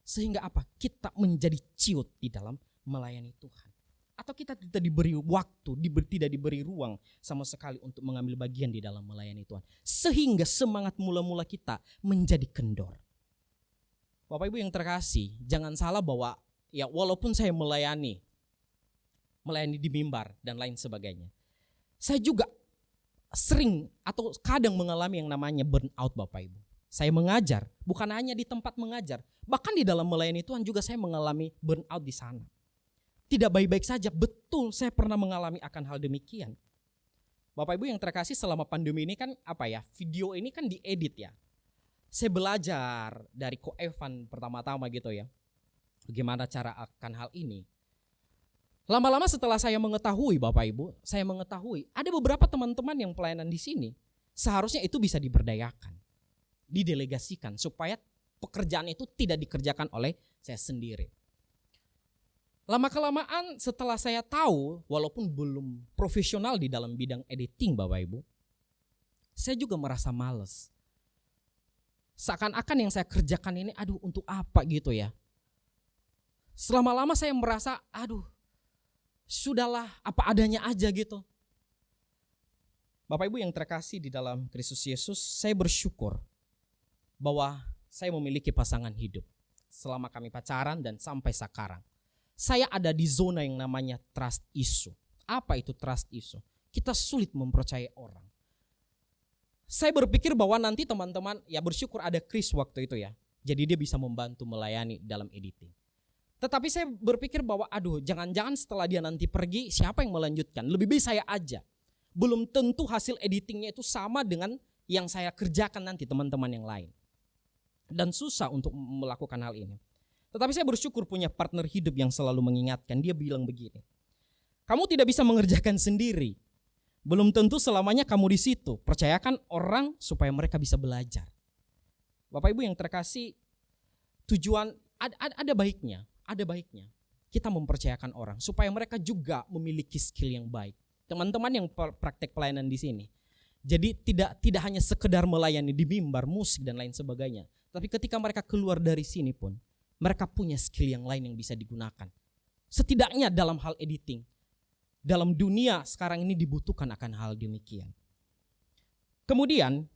Sehingga apa? Kita menjadi ciut di dalam melayani Tuhan. Atau kita tidak diberi waktu, tidak diberi ruang sama sekali untuk mengambil bagian di dalam melayani Tuhan. Sehingga semangat mula-mula kita menjadi kendor. Bapak Ibu yang terkasih, jangan salah bahwa ya walaupun saya melayani di mimbar dan lain sebagainya, saya juga sering atau kadang mengalami yang namanya burnout Bapak Ibu. Saya mengajar, bukan hanya di tempat mengajar, bahkan di dalam melayani Tuhan juga saya mengalami burnout di sana. Tidak baik-baik saja, betul saya pernah mengalami akan hal demikian. Bapak Ibu yang terkasih, selama pandemi ini kan video ini kan diedit ya. Saya belajar dari Ko Evan pertama-tama gitu ya, bagaimana cara akan hal ini. Lama-lama setelah saya mengetahui Bapak Ibu, saya mengetahui ada beberapa teman-teman yang pelayanan di sini. Seharusnya itu bisa diberdayakan, didelegasikan supaya pekerjaan itu tidak dikerjakan oleh saya sendiri. Lama-kelamaan setelah saya tahu, walaupun belum profesional di dalam bidang editing Bapak Ibu, saya juga merasa malas. Seakan-akan yang saya kerjakan ini untuk apa gitu ya. Selama-lama saya merasa sudahlah, apa adanya aja gitu. Bapak Ibu yang terkasih di dalam Kristus Yesus, saya bersyukur bahwa saya memiliki pasangan hidup selama kami pacaran dan sampai sekarang. Saya ada di zona yang namanya trust issue. Apa itu trust issue? Kita sulit mempercayai orang. Saya berpikir bahwa nanti teman-teman, ya bersyukur ada Chris waktu itu ya. Jadi dia bisa membantu melayani dalam editing. Tetapi saya berpikir bahwa jangan-jangan setelah dia nanti pergi, siapa yang melanjutkan? Lebih baik saya aja. Belum tentu hasil editingnya itu sama dengan yang saya kerjakan nanti teman-teman yang lain. Dan susah untuk melakukan hal ini. Tetapi saya bersyukur punya partner hidup yang selalu mengingatkan. Dia bilang begini, kamu tidak bisa mengerjakan sendiri. Belum tentu selamanya kamu di situ. Percayakan orang supaya mereka bisa belajar. Bapak Ibu yang terkasih, tujuan ada baiknya. Ada baiknya kita mempercayakan orang supaya mereka juga memiliki skill yang baik. Teman-teman yang praktek pelayanan di sini, jadi tidak hanya sekedar melayani di mimbar, musik dan lain sebagainya, tapi ketika mereka keluar dari sini pun mereka punya skill yang lain yang bisa digunakan. Setidaknya dalam hal editing, dalam dunia sekarang ini dibutuhkan akan hal demikian. Kemudian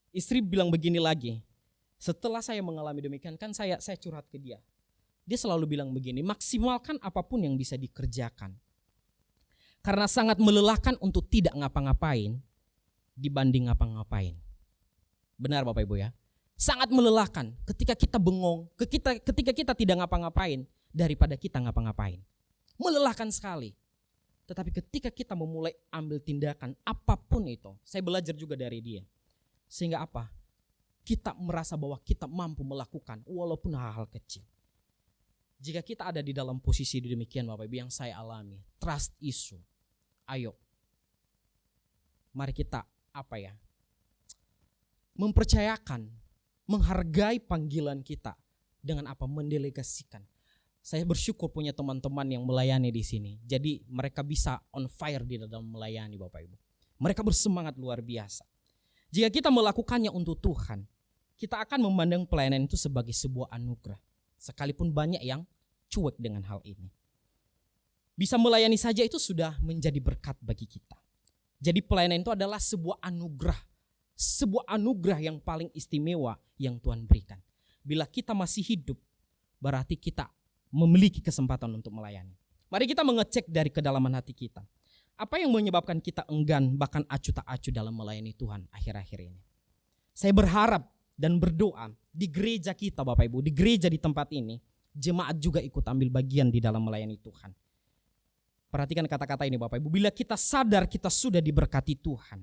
istri bilang begini lagi, setelah saya mengalami demikian kan saya curhat ke dia. Dia selalu bilang begini, maksimalkan apapun yang bisa dikerjakan. Karena sangat melelahkan untuk tidak ngapa-ngapain dibanding ngapa-ngapain. Benar Bapak Ibu ya? Sangat melelahkan ketika kita bengong, ketika kita tidak ngapa-ngapain daripada kita ngapa-ngapain. Melelahkan sekali. Tetapi ketika kita memulai ambil tindakan apapun itu, saya belajar juga dari dia. Sehingga apa? Kita merasa bahwa kita mampu melakukan walaupun hal-hal kecil. Jika kita ada di dalam posisi demikian Bapak Ibu yang saya alami, trust issue. Ayo, mari kita mempercayakan, menghargai panggilan kita dengan mendelegasikan. Saya bersyukur punya teman-teman yang melayani di sini. Jadi mereka bisa on fire di dalam melayani Bapak Ibu. Mereka bersemangat luar biasa. Jika kita melakukannya untuk Tuhan, kita akan memandang pelayanan itu sebagai sebuah anugerah. Sekalipun banyak yang cuek dengan hal ini. Bisa melayani saja itu sudah menjadi berkat bagi kita. Jadi pelayanan itu adalah sebuah anugerah. Sebuah anugerah yang paling istimewa yang Tuhan berikan. Bila kita masih hidup, berarti kita memiliki kesempatan untuk melayani. Mari kita mengecek dari kedalaman hati kita. Apa yang menyebabkan kita enggan bahkan acuh tak acuh dalam melayani Tuhan akhir-akhir ini? Saya berharap dan berdoa di gereja kita Bapak Ibu, di gereja di tempat ini, jemaat juga ikut ambil bagian di dalam melayani Tuhan. Perhatikan kata-kata ini Bapak Ibu, bila kita sadar kita sudah diberkati Tuhan,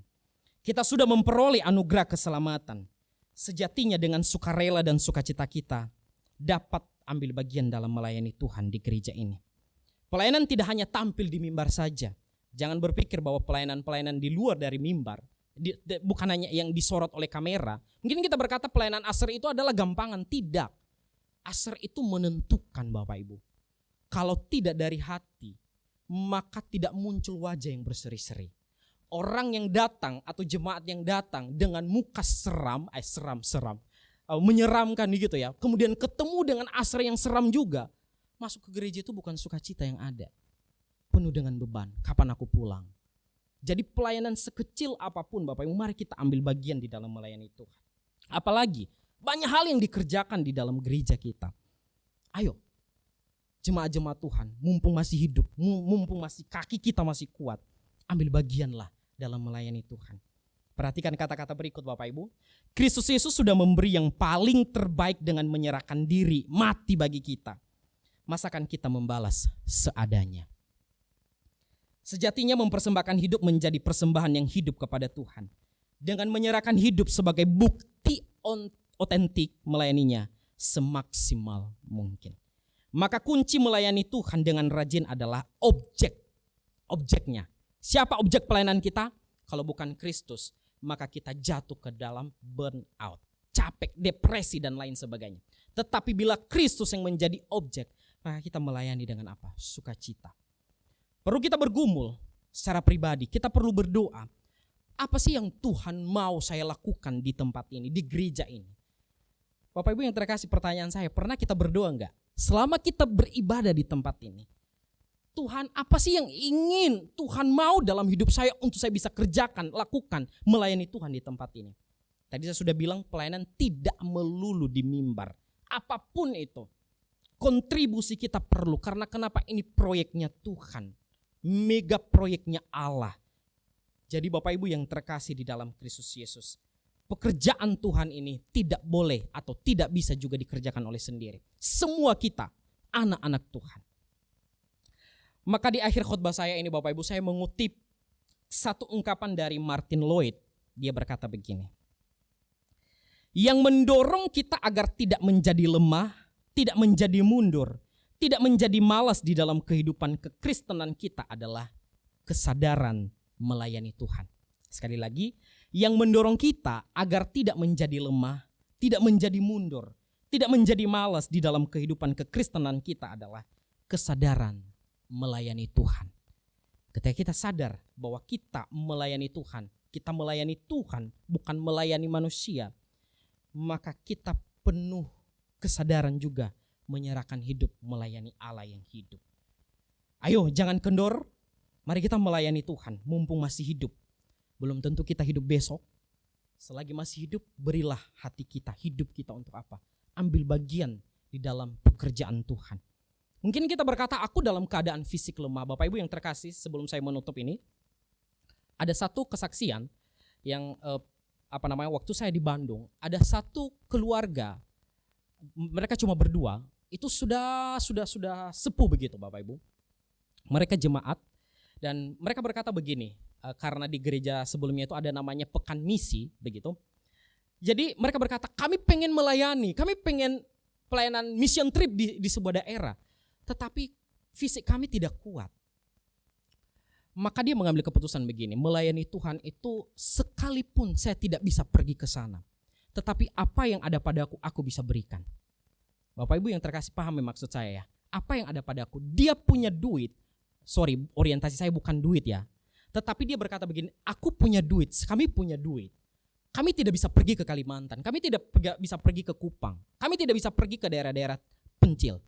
kita sudah memperoleh anugerah keselamatan, sejatinya dengan sukarela dan sukacita kita dapat ambil bagian dalam melayani Tuhan di gereja ini. Pelayanan tidak hanya tampil di mimbar saja. Jangan berpikir bahwa pelayanan-pelayanan di luar dari mimbar, bukan hanya yang disorot oleh kamera. Mungkin kita berkata pelayanan asar itu adalah gampangan. Tidak. Asar itu menentukan Bapak Ibu. Kalau tidak dari hati, maka tidak muncul wajah yang berseri-seri. orang yang datang atau jemaat yang datang dengan muka menyeramkan gitu ya. Kemudian ketemu dengan asar yang seram juga. Masuk ke gereja itu bukan sukacita yang ada. Penuh dengan beban. Kapan aku pulang? Jadi pelayanan sekecil apapun Bapak Ibu, mari kita ambil bagian di dalam melayani Tuhan. Apalagi banyak hal yang dikerjakan di dalam gereja kita. Ayo, jemaat-jemaat Tuhan, mumpung masih hidup, mumpung masih kaki kita masih kuat, ambil bagianlah dalam melayani Tuhan. Perhatikan kata-kata berikut Bapak Ibu. Kristus Yesus sudah memberi yang paling terbaik dengan menyerahkan diri, mati bagi kita. Masakan kita membalas seadanya? Sejatinya mempersembahkan hidup menjadi persembahan yang hidup kepada Tuhan. Dengan menyerahkan hidup sebagai bukti otentik melayaninya semaksimal mungkin. Maka kunci melayani Tuhan dengan rajin adalah objeknya. Siapa objek pelayanan kita? Kalau bukan Kristus, maka kita jatuh ke dalam burnout, capek, depresi dan lain sebagainya. Tetapi bila Kristus yang menjadi objek, maka kita melayani dengan apa? Sukacita. Perlu kita bergumul secara pribadi, kita perlu berdoa. Apa sih yang Tuhan mau saya lakukan di tempat ini, di gereja ini? Bapak Ibu yang terkasih, pertanyaan saya, pernah kita berdoa enggak? Selama kita beribadah di tempat ini, Tuhan apa sih yang ingin Tuhan mau dalam hidup saya untuk saya bisa kerjakan, lakukan, melayani Tuhan di tempat ini? Tadi saya sudah bilang pelayanan tidak melulu di mimbar. Apapun itu, kontribusi kita perlu. Karena kenapa? Ini proyeknya Tuhan, mega proyeknya Allah. Jadi Bapak Ibu yang terkasih di dalam Kristus Yesus, pekerjaan Tuhan ini tidak boleh atau tidak bisa juga dikerjakan oleh sendiri. Semua kita anak-anak Tuhan. Maka di akhir khotbah saya ini Bapak Ibu, saya mengutip satu ungkapan dari Martin Lloyd. Dia berkata begini. Yang mendorong kita agar tidak menjadi lemah, tidak menjadi mundur, tidak menjadi malas di dalam kehidupan kekristenan kita adalah kesadaran melayani Tuhan. Sekali lagi, yang mendorong kita agar tidak menjadi lemah, tidak menjadi mundur, tidak menjadi malas di dalam kehidupan kekristenan kita adalah kesadaran melayani Tuhan. Ketika kita sadar bahwa kita melayani Tuhan bukan melayani manusia, maka kita penuh kesadaran juga menyerahkan hidup melayani Allah yang hidup. Ayo jangan kendor, mari kita melayani Tuhan mumpung masih hidup. Belum tentu kita hidup besok. Selagi masih hidup, berilah hati kita, hidup kita untuk apa? Ambil bagian di dalam pekerjaan Tuhan. Mungkin kita berkata, aku dalam keadaan fisik lemah. Bapak Ibu yang terkasih, sebelum saya menutup ini, ada satu kesaksian yang waktu saya di Bandung, ada satu keluarga, mereka cuma berdua, itu sudah sepuh begitu Bapak Ibu. Mereka jemaat dan mereka berkata begini, karena di gereja sebelumnya itu ada namanya pekan misi begitu. Jadi mereka berkata, kami pengen melayani, kami pengen pelayanan mission trip di sebuah daerah, tetapi fisik kami tidak kuat. Maka dia mengambil keputusan begini, melayani Tuhan itu sekalipun saya tidak bisa pergi ke sana, tetapi apa yang ada padaku, aku bisa berikan. Bapak Ibu yang terkasih, paham maksud saya ya? Apa yang ada padaku, dia punya duit, orientasi saya bukan duit ya, tetapi dia berkata begini, aku punya duit, kami punya duit. Kami tidak bisa pergi ke Kalimantan, kami tidak bisa pergi ke Kupang, kami tidak bisa pergi ke daerah-daerah pencil.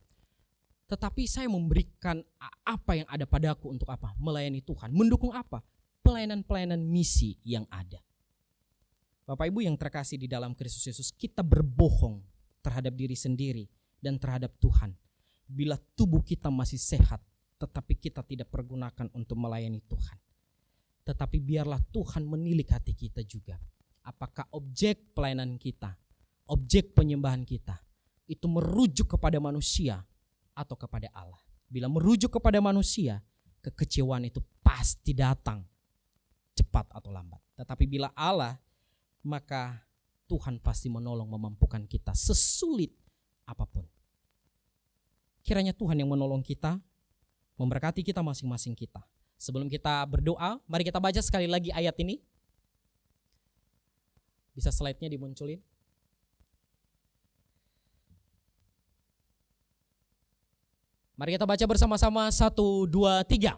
Tetapi saya memberikan apa yang ada padaku untuk apa? Melayani Tuhan. Mendukung apa? Pelayanan-pelayanan misi yang ada. Bapak Ibu yang terkasih di dalam Kristus Yesus, kita berbohong terhadap diri sendiri dan terhadap Tuhan. Bila tubuh kita masih sehat, tetapi kita tidak pergunakan untuk melayani Tuhan. Tetapi biarlah Tuhan menilik hati kita juga. Apakah objek pelayanan kita, objek penyembahan kita, itu merujuk kepada manusia atau kepada Allah. Bila merujuk kepada manusia, kekecewaan itu pasti datang cepat atau lambat. Tetapi bila Allah, maka Tuhan pasti menolong memampukan kita sesulit apapun. Kiranya Tuhan yang menolong kita, memberkati kita masing-masing kita. Sebelum kita berdoa, mari kita baca sekali lagi ayat ini. Bisa slide-nya dimunculin? Mari kita baca bersama-sama 1, 2, 3.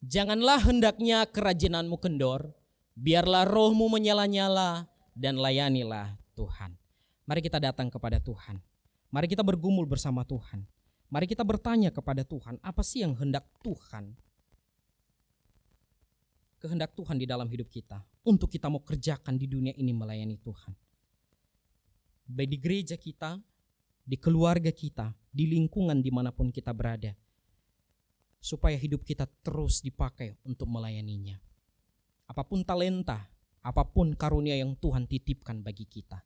Janganlah hendaknya kerajinanmu kendor, Biarlah rohmu menyala-nyala dan layanilah Tuhan. Mari kita datang kepada Tuhan. Mari kita bergumul bersama Tuhan. Mari kita bertanya kepada Tuhan, apa sih yang hendak Tuhan? Kehendak Tuhan di dalam hidup kita. Untuk kita mau kerjakan di dunia ini melayani Tuhan. Baik di gereja kita, di keluarga kita, di lingkungan dimanapun kita berada. Supaya hidup kita terus dipakai untuk melayaninya. Apapun talenta, apapun karunia yang Tuhan titipkan bagi kita.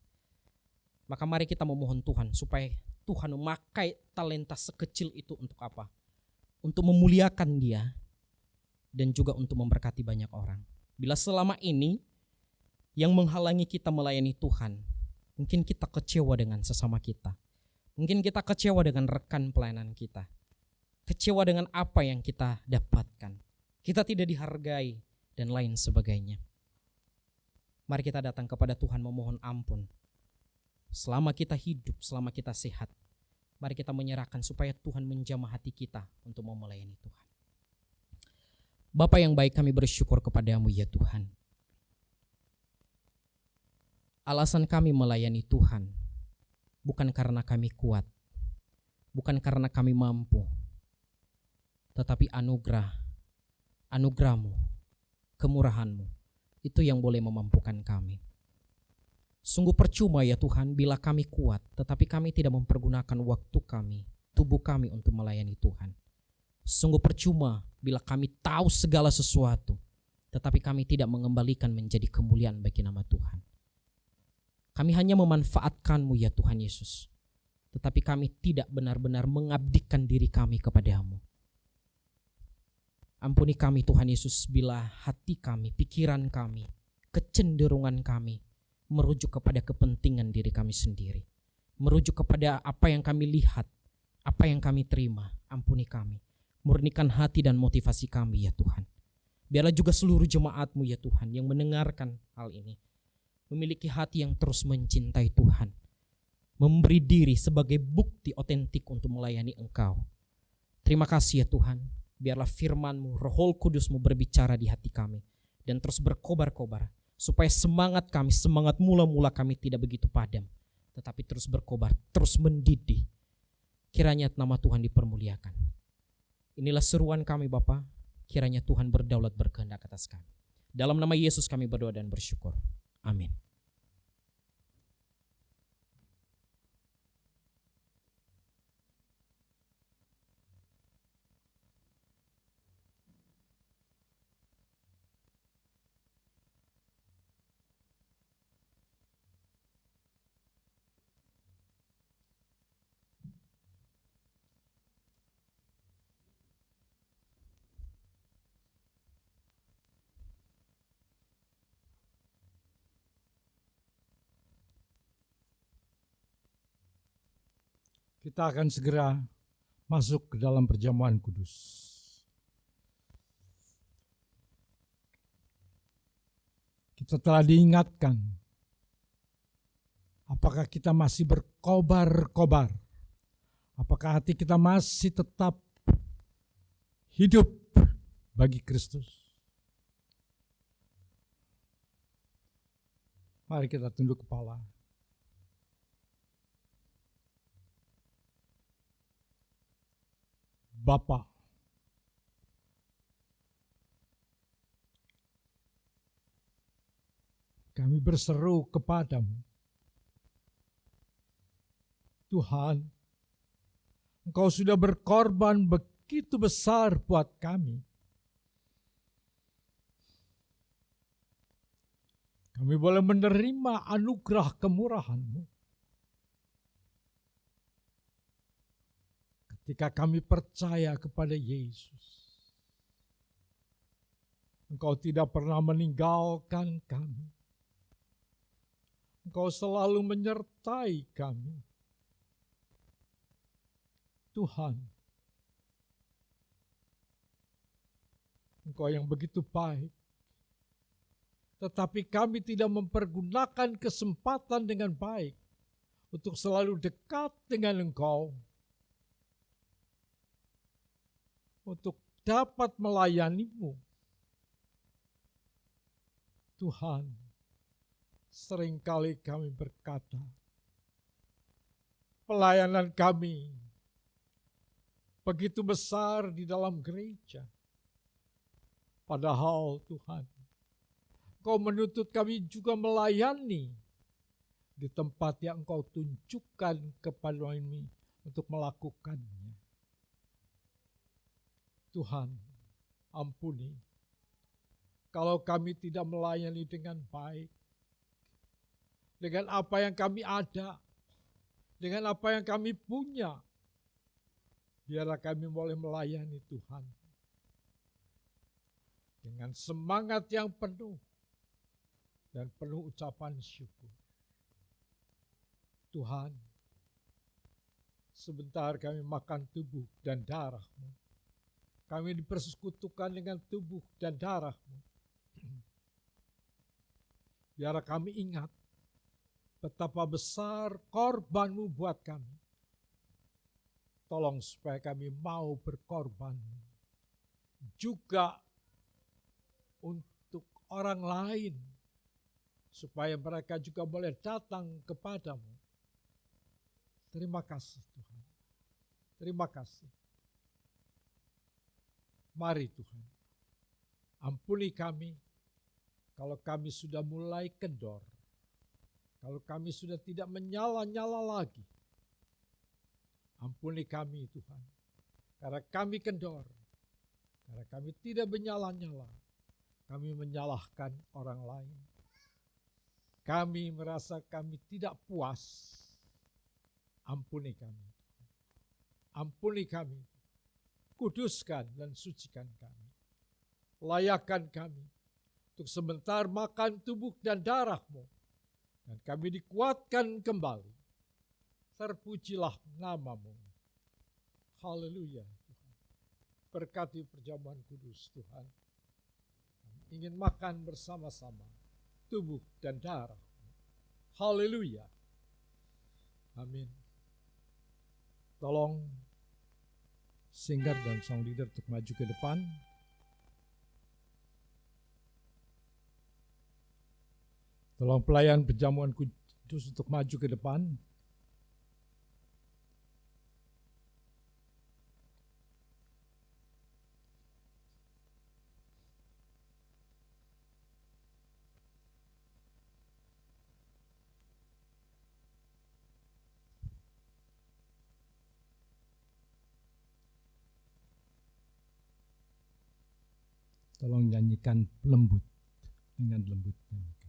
Maka mari kita memohon Tuhan supaya Tuhan memakai talenta sekecil itu untuk apa? Untuk memuliakan Dia dan juga untuk memberkati banyak orang. Bila selama ini yang menghalangi kita melayani Tuhan, mungkin kita kecewa dengan sesama kita. Mungkin kita kecewa dengan rekan pelayanan kita. Kecewa dengan apa yang kita dapatkan. Kita tidak dihargai dan lain sebagainya. Mari kita datang kepada Tuhan memohon ampun. Selama kita hidup, selama kita sehat, mari kita menyerahkan supaya Tuhan menjamah hati kita untuk mau melayani Tuhan. Bapa yang baik, kami bersyukur kepadamu ya Tuhan. Alasan kami melayani Tuhan bukan karena kami kuat, bukan karena kami mampu, tetapi anugerah-Mu, kemurahan-Mu, itu yang boleh memampukan kami. Sungguh percuma ya Tuhan bila kami kuat, tetapi kami tidak mempergunakan waktu kami, tubuh kami untuk melayani Tuhan. Sungguh percuma bila kami tahu segala sesuatu, tetapi kami tidak mengembalikan menjadi kemuliaan bagi nama Tuhan. Kami hanya memanfaatkan-Mu ya Tuhan Yesus, tetapi kami tidak benar-benar mengabdikan diri kami kepada-Mu. Ampuni kami Tuhan Yesus bila hati kami, pikiran kami, kecenderungan kami merujuk kepada kepentingan diri kami sendiri. Merujuk kepada apa yang kami lihat, apa yang kami terima. Ampuni kami. Murnikan hati dan motivasi kami ya Tuhan. Biarlah juga seluruh jemaat-Mu ya Tuhan yang mendengarkan hal ini memiliki hati yang terus mencintai Tuhan. Memberi diri sebagai bukti otentik untuk melayani Engkau. Terima kasih ya Tuhan. Biarlah firman-Mu, Roh Kudus-Mu berbicara di hati kami dan terus berkobar-kobar supaya semangat kami, semangat mula-mula kami tidak begitu padam, tetapi terus berkobar, terus mendidih. Kiranya nama Tuhan dipermuliakan. Inilah seruan kami Bapa, kiranya Tuhan berdaulat berkehendak atas kami. Dalam nama Yesus kami berdoa dan bersyukur. Amin. Kita akan segera masuk ke dalam perjamuan kudus. Kita telah diingatkan, apakah kita masih berkobar-kobar? Apakah hati kita masih tetap hidup bagi Kristus? Mari kita tunduk kepala. Bapa, kami berseru kepadamu. Tuhan, Engkau sudah berkorban begitu besar buat kami. Kami boleh menerima anugerah kemurahan-Mu. Ketika kami percaya kepada Yesus, Engkau tidak pernah meninggalkan kami. Engkau selalu menyertai kami. Tuhan, Engkau yang begitu baik. Tetapi kami tidak mempergunakan kesempatan dengan baik untuk selalu dekat dengan Engkau. Untuk dapat melayani-Mu. Tuhan, seringkali kami berkata, pelayanan kami begitu besar di dalam gereja. Padahal Tuhan, Engkau menuntut kami juga melayani di tempat yang Engkau tunjukkan kepada kami untuk melakukannya. Tuhan, ampuni kalau kami tidak melayani dengan baik, dengan apa yang kami ada, dengan apa yang kami punya. Biarlah kami boleh melayani Tuhan dengan semangat yang penuh dan penuh ucapan syukur. Tuhan, sebentar kami makan tubuh dan darah-Mu. Kami dipersekutukan dengan tubuh dan darah-Mu. Biarlah kami ingat betapa besar korban-Mu buat kami. Tolong supaya kami mau berkorban juga untuk orang lain, supaya mereka juga boleh datang kepadamu. Terima kasih Tuhan. Terima kasih. Mari Tuhan, ampuni kami kalau kami sudah mulai kendor. Kalau kami sudah tidak menyala-nyala lagi. Ampuni kami Tuhan, karena kami kendor. Karena kami tidak menyala-nyala. Kami menyalahkan orang lain. Kami merasa kami tidak puas. Ampuni kami. Ampuni kami. Kuduskan dan sucikan kami. Layakkan kami untuk sebentar makan tubuh dan darah-Mu. Dan kami dikuatkan kembali. Terpujilah nama-Mu. Haleluya Tuhan. Berkati perjamuan kudus Tuhan. Kami ingin makan bersama-sama tubuh dan darah. Haleluya. Amin. Tolong singer dan song leader untuk maju ke depan. Tolong pelayan perjamuan kudus untuk maju ke depan. Tolong nyanyikan lembut, dengan lembut nyanyikan.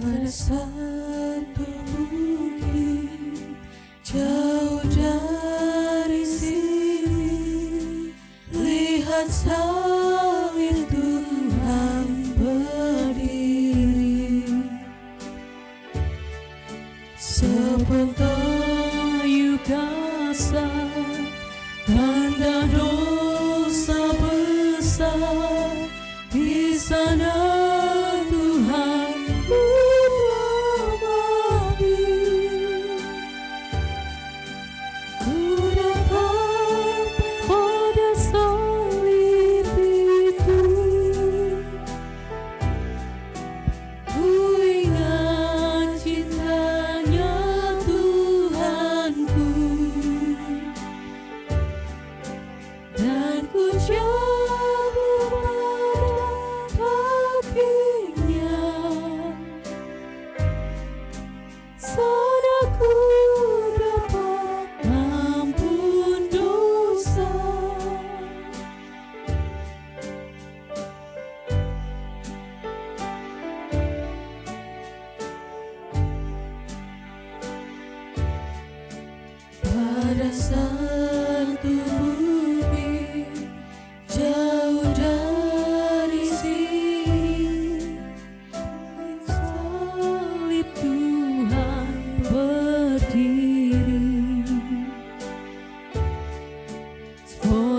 Pada satu bukit jauh dari sini, lihat salib Tuhan berdiri. Sepotong kayu kasar, tanda dosa besar, di sana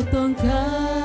potong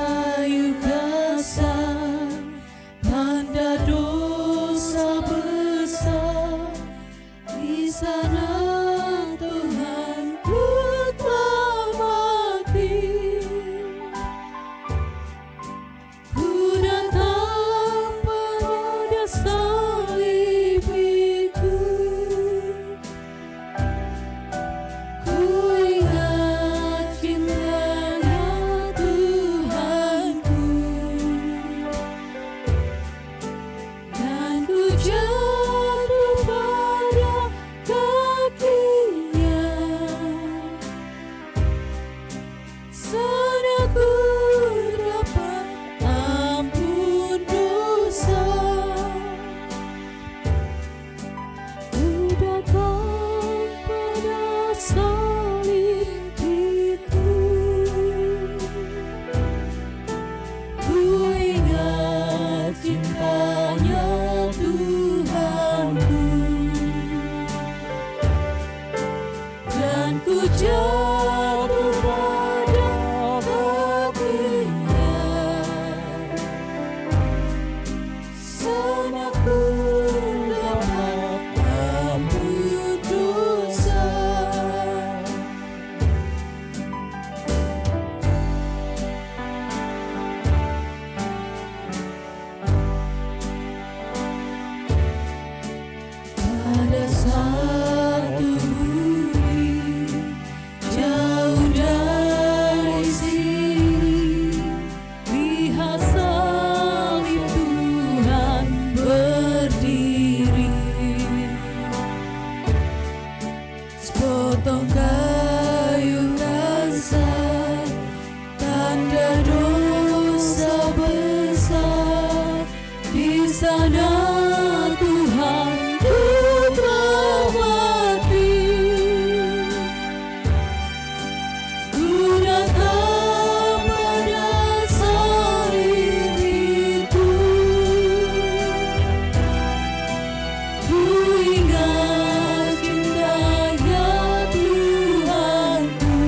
ingat cintanya Tuhanku,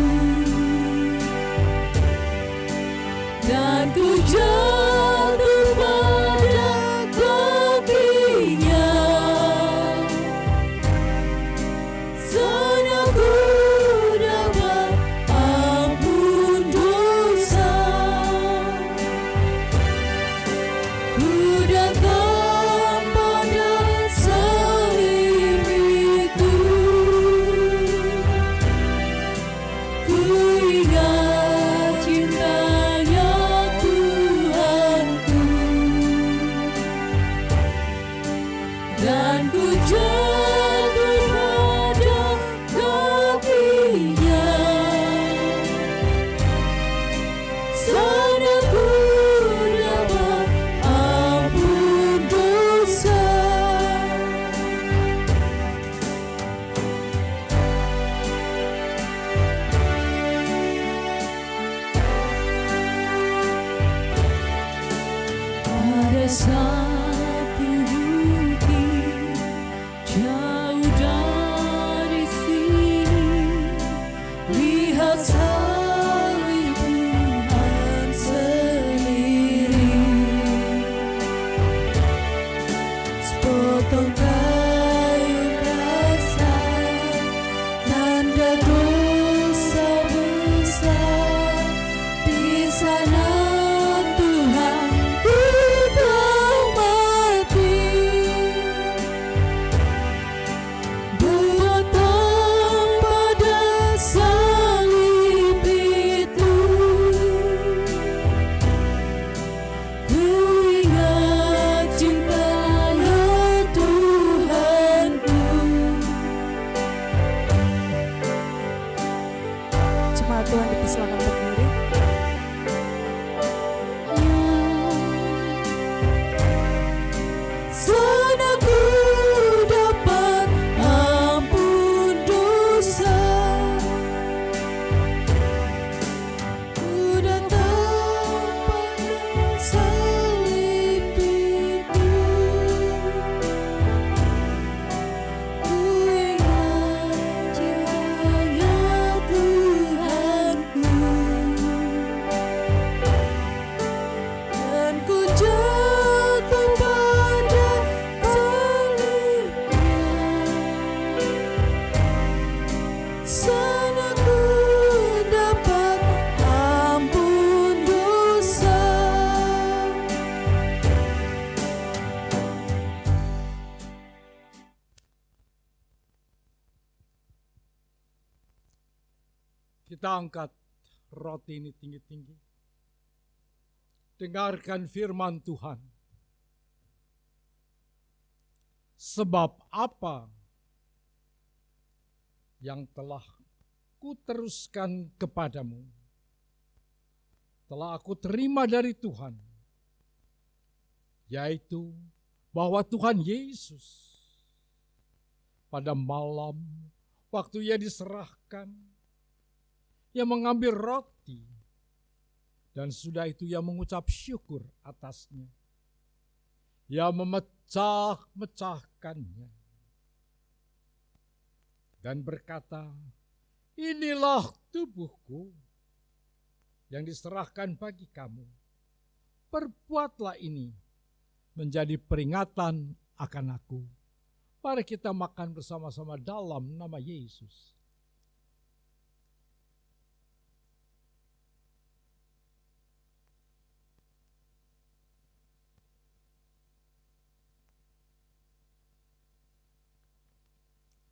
dan ku jatuh pada kakinya. Sana ku dapat ampun dosa, ku datang pada salib itu, ku ingat cintanya Tuhanku, dan ku jatuh pada kakinya. Sana ku dapat ampun dosa. Pada satu bukit jauh dari sini, lihat salib Tuhan sendiri. Sepotong kayu kasar, tanda dosa besar. Di sana Tuhan kita mati, buatan pada salib itu, ku ingat cintanya Tuhanku. Jemaat Tuhan dipersilakan berdiri. Sana ku dapat ampun dosa, ku datang pada salib itu, ku ingat cintanya Tuhanku, dan ku jatuh pada salibnya. Sana ku dapat ampun dosa. Kita angkat roti ini tinggi-tinggi. Dengarkan firman Tuhan. Sebab apa yang telah kuteruskan kepadamu, telah aku terima dari Tuhan, yaitu bahwa Tuhan Yesus pada malam waktu ia diserahkan, ia mengambil roti, dan sudah itu ia mengucap syukur atasnya. Ia memecah-mecahkannya dan berkata, inilah tubuhku yang diserahkan bagi kamu. Perbuatlah ini menjadi peringatan akan aku. Mari kita makan bersama-sama dalam nama Yesus.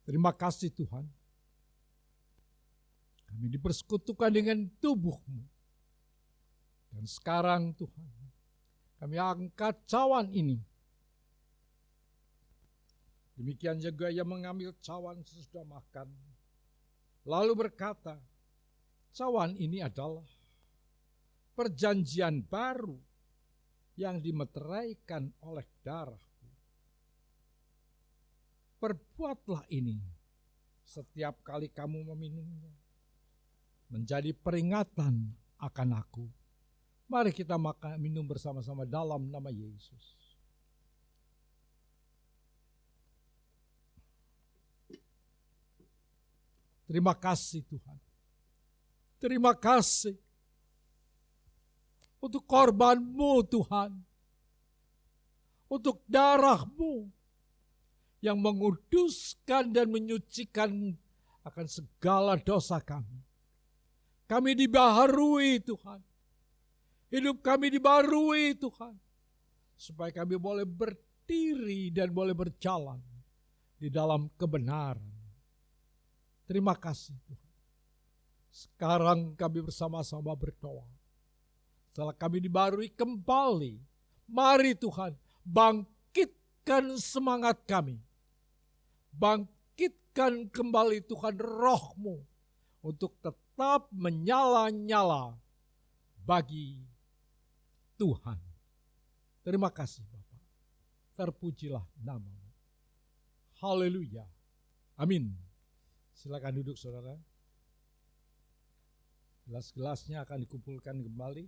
Terima kasih Tuhan. Kami dipersekutukan dengan tubuh-Mu. Dan sekarang Tuhan, kami angkat cawan ini. Demikian juga ia mengambil cawan sesudah makan. Lalu berkata, cawan ini adalah perjanjian baru yang dimeteraikan oleh darah. Perbuatlah ini setiap kali kamu meminumnya, menjadi peringatan akan aku. Mari kita makan minum bersama-sama dalam nama Yesus. Terima kasih Tuhan. Terima kasih untuk korban-Mu Tuhan. Untuk darah-Mu yang menguduskan dan menyucikan akan segala dosa kami. Kami dibaharui Tuhan. Hidup kami dibaharui Tuhan. Supaya kami boleh berdiri dan boleh berjalan di dalam kebenaran. Terima kasih Tuhan. Sekarang kami bersama-sama berdoa. Setelah kami dibaharui kembali, mari Tuhan bangkitkan semangat kami. Bangkitkan kembali Tuhan roh-Mu untuk tetap menyala-nyala bagi Tuhan. Terima kasih Bapak. Terpujilah nama-Mu. Haleluya. Amin. Silakan duduk saudara. Gelas-gelasnya akan dikumpulkan kembali.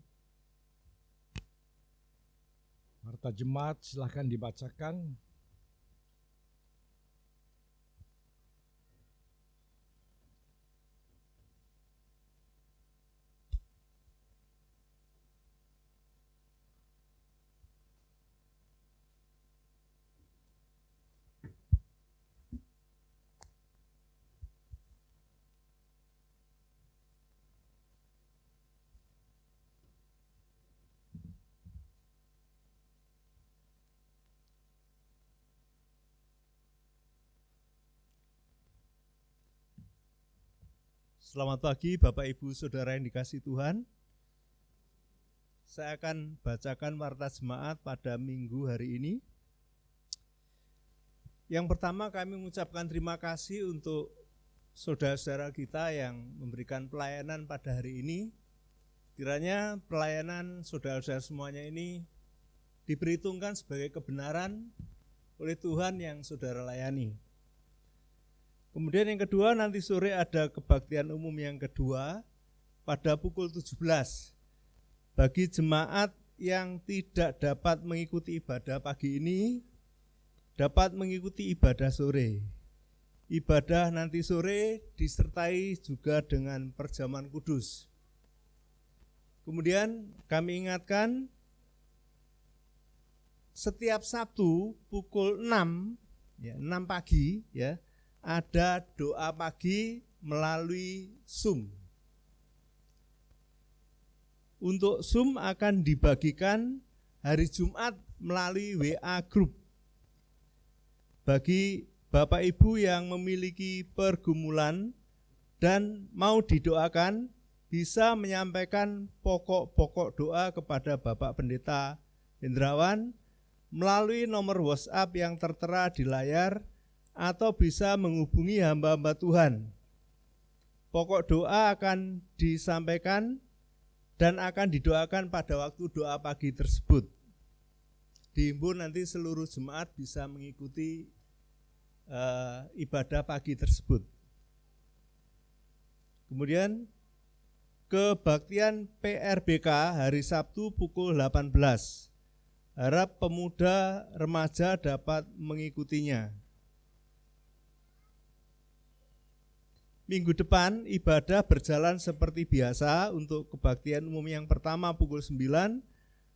Warta jemaat silakan dibacakan. Selamat pagi Bapak Ibu Saudara yang dikasihi Tuhan. Saya akan bacakan warta jemaat pada minggu hari ini. Yang pertama kami mengucapkan terima kasih untuk saudara-saudara kita yang memberikan pelayanan pada hari ini. Kiranya pelayanan saudara-saudara semuanya ini diperhitungkan sebagai kebenaran oleh Tuhan yang saudara layani. Kemudian yang kedua, nanti sore ada kebaktian umum yang kedua pada pukul 17. Bagi jemaat yang tidak dapat mengikuti ibadah pagi ini, dapat mengikuti ibadah sore. Ibadah nanti sore disertai juga dengan perjamuan kudus. Kemudian kami ingatkan, setiap Sabtu pukul 6 pagi ya, ada doa pagi melalui Zoom. Untuk Zoom akan dibagikan hari Jumat melalui WA Group. Bagi Bapak Ibu yang memiliki pergumulan dan mau didoakan, bisa menyampaikan pokok-pokok doa kepada Bapak Pendeta Hendrawan melalui nomor WhatsApp yang tertera di layar, atau bisa menghubungi hamba-hamba Tuhan. Pokok doa akan disampaikan dan akan didoakan pada waktu doa pagi tersebut. Dihimbau nanti seluruh jemaat bisa mengikuti ibadah pagi tersebut. Kemudian kebaktian PRBK hari Sabtu pukul 18. Harap pemuda remaja dapat mengikutinya. Minggu depan ibadah berjalan seperti biasa. Untuk kebaktian umum yang pertama pukul 9,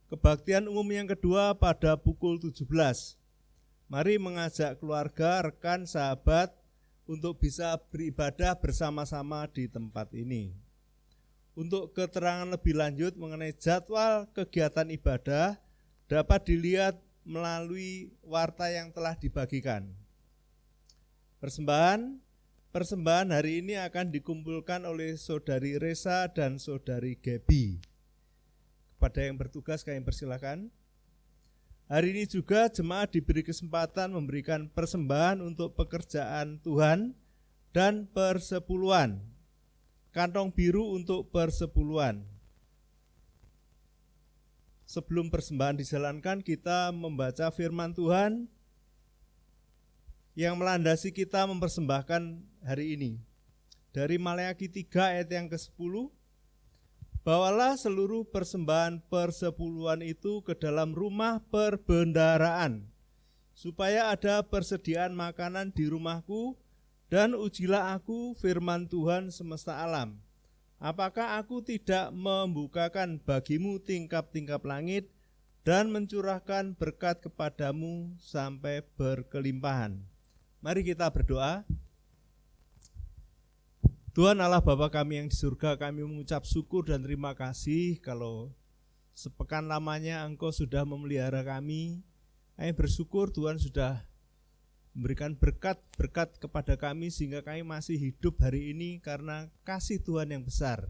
kebaktian umum yang kedua pada pukul 17. Mari mengajak keluarga, rekan, sahabat untuk bisa beribadah bersama-sama di tempat ini. Untuk keterangan lebih lanjut mengenai jadwal kegiatan ibadah dapat dilihat melalui warta yang telah dibagikan. Persembahan hari ini akan dikumpulkan oleh Saudari Resa dan Saudari Gaby. Kepada yang bertugas kami persilakan. Hari ini juga jemaat diberi kesempatan memberikan persembahan untuk pekerjaan Tuhan dan persepuluhan. Kantong biru untuk persepuluhan. Sebelum persembahan dijalankan, kita membaca firman Tuhan yang melandasi kita mempersembahkan hari ini. Dari Maleakhi 3 ayat yang ke-10, bawalah seluruh persembahan persepuluhan itu ke dalam rumah perbendaharaan, supaya ada persediaan makanan di rumahku Dan ujilah aku, firman Tuhan semesta alam. Apakah aku tidak membukakan bagimu tingkap-tingkap langit dan mencurahkan berkat kepadamu sampai berkelimpahan? Mari kita berdoa. Tuhan Allah Bapa kami yang di surga, kami mengucap syukur dan terima kasih kalau sepekan lamanya Engkau sudah memelihara kami. Kami bersyukur Tuhan sudah memberikan berkat-berkat kepada kami sehingga kami masih hidup hari ini karena kasih Tuhan yang besar.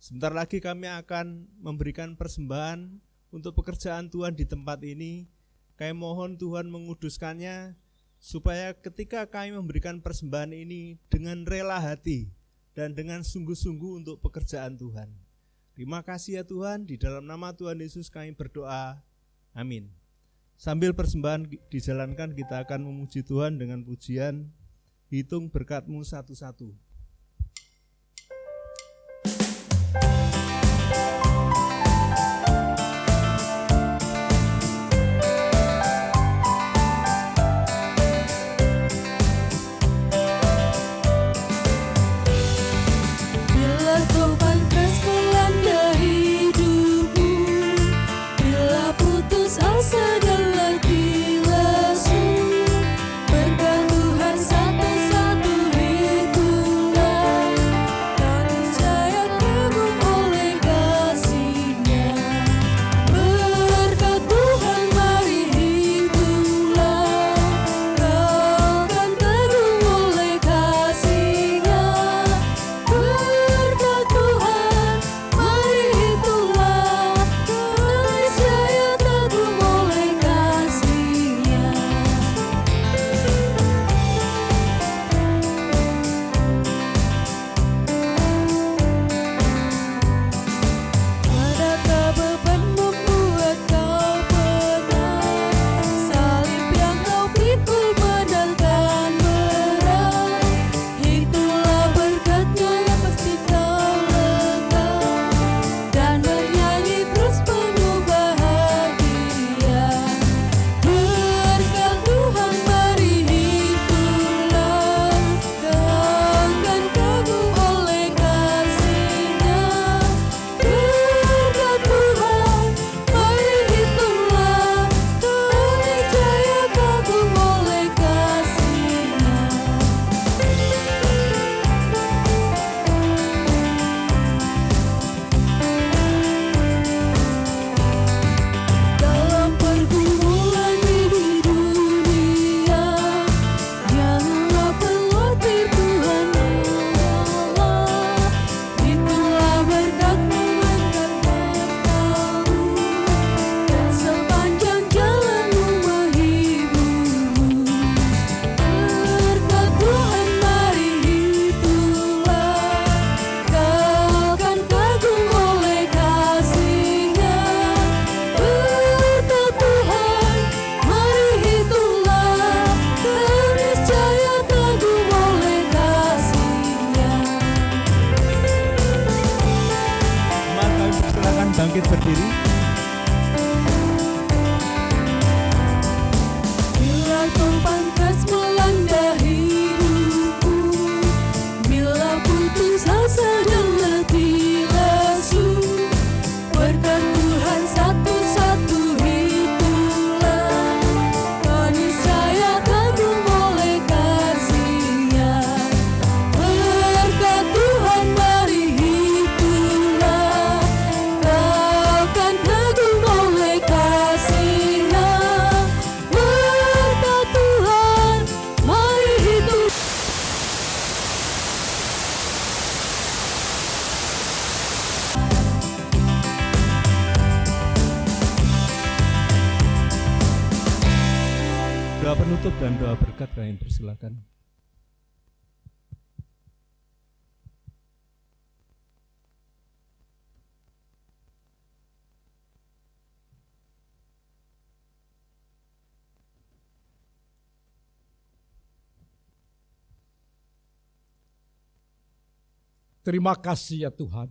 Sebentar lagi kami akan memberikan persembahan untuk pekerjaan Tuhan di tempat ini. Kami mohon Tuhan menguduskannya supaya ketika kami memberikan persembahan ini dengan rela hati dan dengan sungguh-sungguh untuk pekerjaan Tuhan. Terima kasih ya Tuhan, di dalam nama Tuhan Yesus kami berdoa. Amin. Sambil persembahan dijalankan, kita akan memuji Tuhan dengan pujian Hitung Berkat-Mu Satu-Satu. Bila kau pantas melanda hidupmu, bila putus asa dan letih lesu, berkat Tuhan satu-satu itulah, dan saya kagum oleh kasih-Nya. Berkat Tuhan mari itulah, kau kan kagum oleh kasih-Nya. Berkat Tuhan mari itulah, niscaya kagum oleh kasih-Nya. Adakah beban membuat kau penat? Salib yang kau pikul menangkan berat. Itulah berkat-Nya yang pasti kau lekat, dan bernyanyi terus penuh bahagia. Berkat Tuhan mari itulah, kau kan kagum oleh kasih-Nya. Berkat Tuhan mari itulah, kau niscaya kagum oleh kasih-Nya. Dalam pergumulan di dunia, janganlah khawatir, Tuhan Allah. Itulah berkat-Mu mengangkat kamu, dan sepanjang jalanmu menghiburmu. Berkat Tuhan mari itulah, kau kan kagum oleh kasih-Nya. Berkat Tuhan mari itulah, kau niscaya kagum oleh kasih-Nya. Mari kami persilakan bangkit berdiri. Bila kau pantas melanda hidupku, bila putus asa dan letih lesu, berkat Tuhan satu-satu itulah, kau niscaya kagum oleh kasih-Nya. Berkat Tuhan mari itulah, kau kan kagum oleh kasih-Nya. Berkat Tuhan mari itulah. Doa penutup dan doa berkat kami persilakan. Terima kasih ya Tuhan.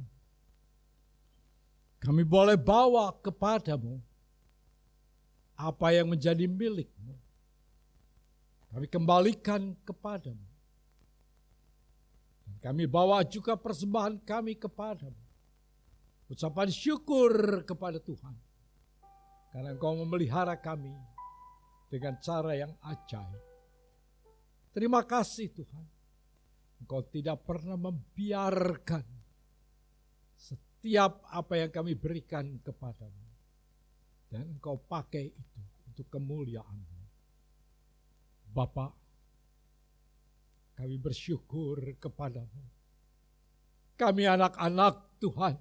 Kami boleh bawa kepadamu apa yang menjadi milik-Mu. Kami kembalikan kepadamu. kami bawa juga persembahan kami kepadamu. Ucapan syukur kepada Tuhan. Karena Engkau memelihara kami dengan cara yang ajaib. Terima kasih Tuhan. Engkau tidak pernah membiarkan setiap apa yang kami berikan kepadamu. Dan Engkau pakai itu untuk kemuliaan-Mu. Bapa, kami bersyukur kepadamu. Kami anak-anak Tuhan,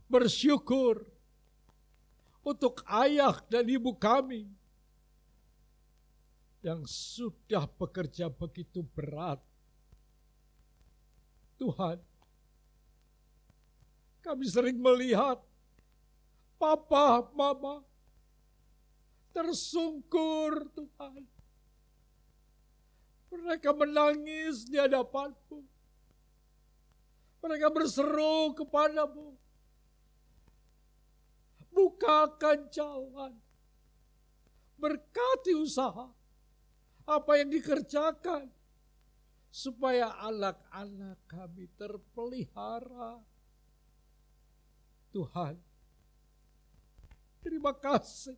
bersyukur untuk ayah dan ibu kami yang sudah bekerja begitu berat. Tuhan, kami sering melihat papa, mama tersungkur Tuhan. Mereka menangis di hadapan-Mu. Mereka berseru kepadamu. Bukakan jalan. Berkati usaha. Apa yang dikerjakan. Supaya anak-anak kami terpelihara. Tuhan, terima kasih.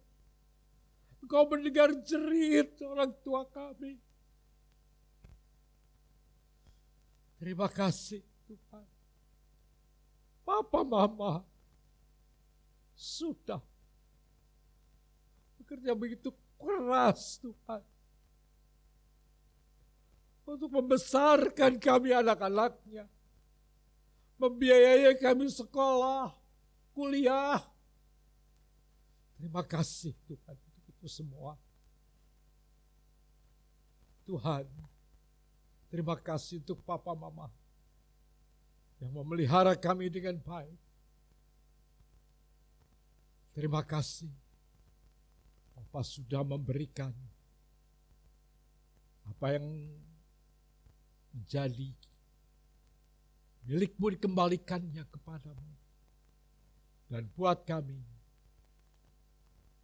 Engkau mendengar jerit orang tua kami. Terima kasih Tuhan. Papa mama sudah bekerja begitu keras Tuhan. Untuk membesarkan kami anak-anaknya. Membiayai kami sekolah, kuliah. Terima kasih Tuhan untuk itu semua. Tuhan, terima kasih untuk papa mama yang memelihara kami dengan baik. Terima kasih. Papa sudah memberikan apa yang menjadi milik-Mu dikembalikannya kepadamu. Dan buat kami,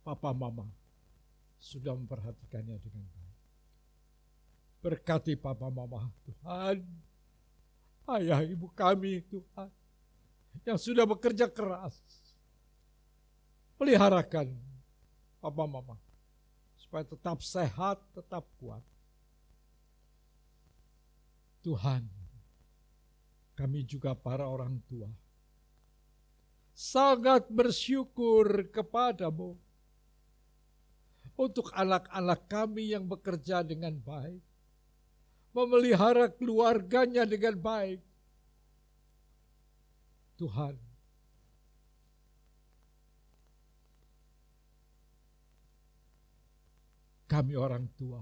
papa mama sudah memperhatikannya dengan baik. Berkati papa mama Tuhan, ayah ibu kami Tuhan, yang sudah bekerja keras. Peliharakan papa mama, supaya tetap sehat, tetap kuat. Tuhan, kami juga para orang tua, sangat bersyukur kepadamu, untuk anak-anak kami yang bekerja dengan baik. Memelihara keluarganya dengan baik. Tuhan, kami orang tua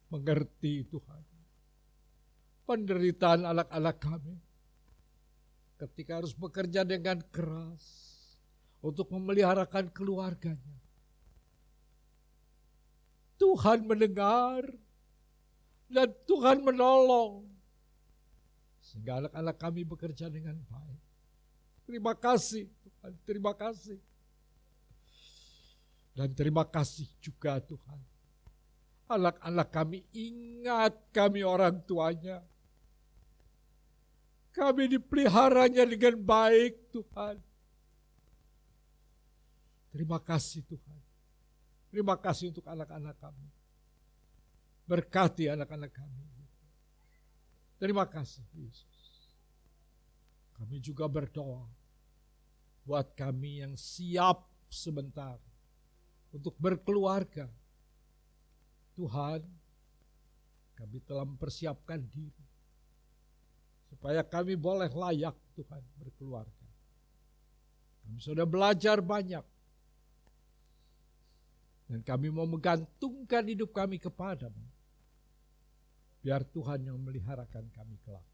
mengerti Tuhan penderitaan anak-anak kami ketika harus bekerja dengan keras untuk memeliharakan keluarganya. Tuhan mendengar dan Tuhan menolong sehingga anak-anak kami bekerja dengan baik. Terima kasih Tuhan, terima kasih. Dan terima kasih juga Tuhan. Anak-anak kami ingat kami orang tuanya. Kami dipeliharanya dengan baik Tuhan. Terima kasih Tuhan. Terima kasih untuk anak-anak kami. Berkati anak-anak kami. Terima kasih Yesus. Kami juga berdoa buat kami yang siap sebentar untuk berkeluarga. Tuhan, kami telah mempersiapkan diri supaya kami boleh layak Tuhan berkeluarga. Kami sudah belajar banyak dan kami mau menggantungkan hidup kami kepadamu. Biar Tuhan yang memeliharakan kami kelak.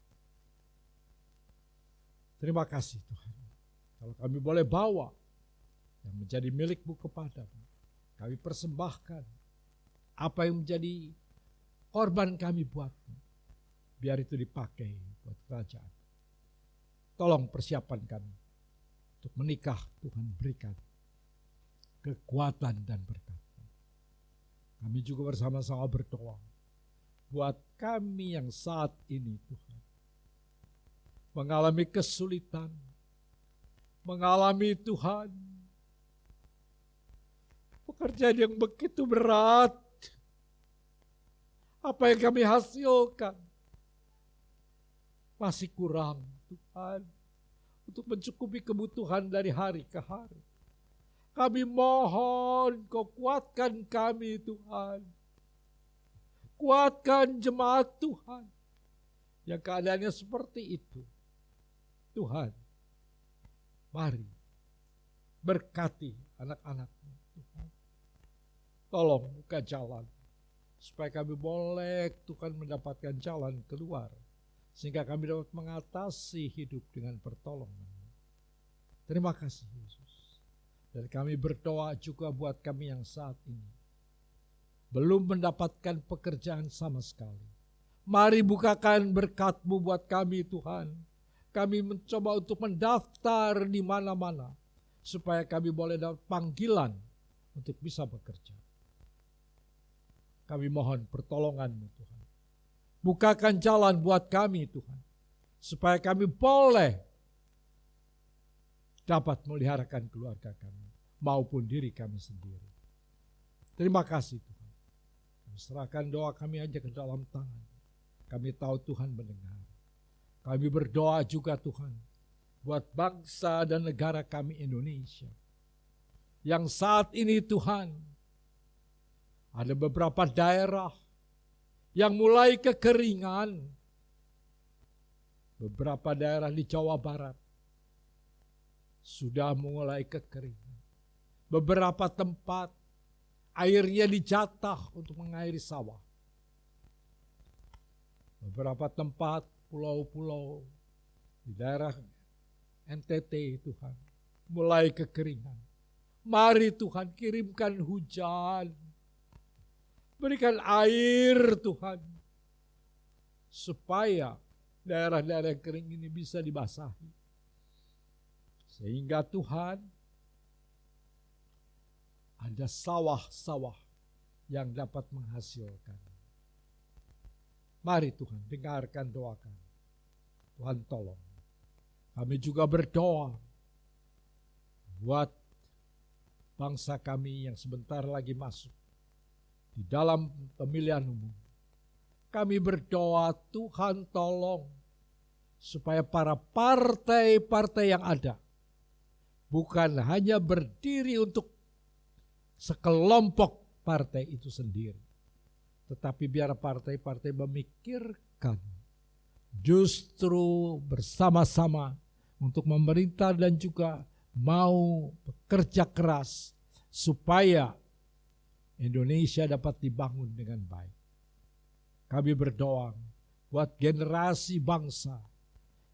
Terima kasih Tuhan. Kalau kami boleh bawa yang menjadi milik-Mu kepadamu, kami persembahkan apa yang menjadi korban kami buat-Mu. Biar itu dipakai buat kerajaan. Tolong persiapan kami untuk menikah. Tuhan berikan kekuatan dan berkat. Kami juga bersama-sama berdoa buat kami yang saat ini Tuhan mengalami kesulitan, mengalami Tuhan pekerjaan yang begitu berat. Apa yang kami hasilkan masih kurang Tuhan untuk mencukupi kebutuhan dari hari ke hari. Kami mohon Kau kuatkan kami Tuhan. Kuatkan jemaat Tuhan yang keadaannya seperti itu. Tuhan, mari berkati anak-anak-Mu Tuhan. Tolong buka jalan supaya kami boleh Tuhan mendapatkan jalan keluar, sehingga kami dapat mengatasi hidup dengan pertolongan-Mu. Terima kasih Yesus. Dan kami berdoa juga buat kami yang saat ini belum mendapatkan pekerjaan sama sekali. Mari bukakan berkat-Mu buat kami Tuhan. Kami mencoba untuk mendaftar di mana-mana supaya kami boleh dapat panggilan untuk bisa bekerja. Kami mohon pertolongan-Mu Tuhan. Bukakan jalan buat kami Tuhan, supaya kami boleh dapat meliharakan keluarga kami maupun diri kami sendiri. Terima kasih Tuhan. Kami serahkan doa kami aja ke dalam tangan. Kami tahu Tuhan mendengar. Kami berdoa juga Tuhan buat bangsa dan negara kami Indonesia, yang saat ini Tuhan ada beberapa daerah yang mulai kekeringan. Beberapa daerah di Jawa Barat sudah mulai kekeringan. Beberapa tempat airnya dijatah untuk mengairi sawah. Beberapa tempat pulau-pulau di daerah NTT Tuhan mulai kekeringan. Mari Tuhan kirimkan hujan. Berikan air Tuhan, supaya daerah-daerah kering ini bisa dibasahi. Sehingga Tuhan ada sawah-sawah yang dapat menghasilkan. Mari Tuhan dengarkan doa kami. Tuhan tolong. Kami juga berdoa buat bangsa kami yang sebentar lagi masuk di dalam pemilihan umum. Kami berdoa Tuhan tolong supaya para partai-partai yang ada bukan hanya berdiri untuk sekelompok partai itu sendiri, tetapi biar partai-partai memikirkan justru bersama-sama untuk memerintah dan juga mau bekerja keras supaya Indonesia dapat dibangun dengan baik. Kami berdoa buat generasi bangsa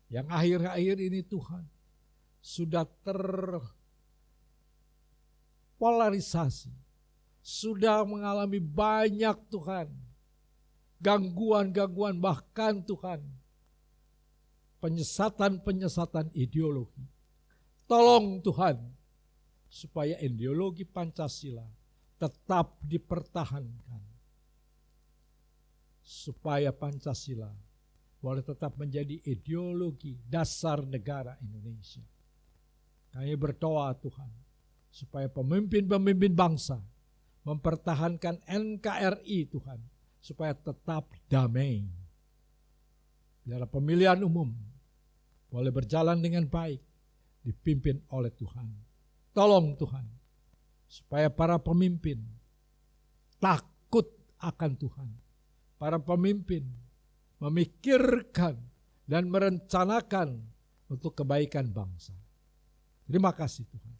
yang akhir-akhir ini Tuhan sudah terpolarisasi, sudah mengalami banyak Tuhan gangguan-gangguan, bahkan Tuhan penyesatan-penyesatan ideologi. Tolong Tuhan supaya ideologi Pancasila tetap dipertahankan, supaya Pancasila boleh tetap menjadi ideologi dasar negara Indonesia. Kami berdoa Tuhan supaya pemimpin-pemimpin bangsa mempertahankan NKRI Tuhan, supaya tetap damai. Biar pemilihan umum boleh berjalan dengan baik, dipimpin oleh Tuhan. Tolong Tuhan, supaya para pemimpin takut akan Tuhan. Para pemimpin memikirkan dan merencanakan untuk kebaikan bangsa. Terima kasih Tuhan.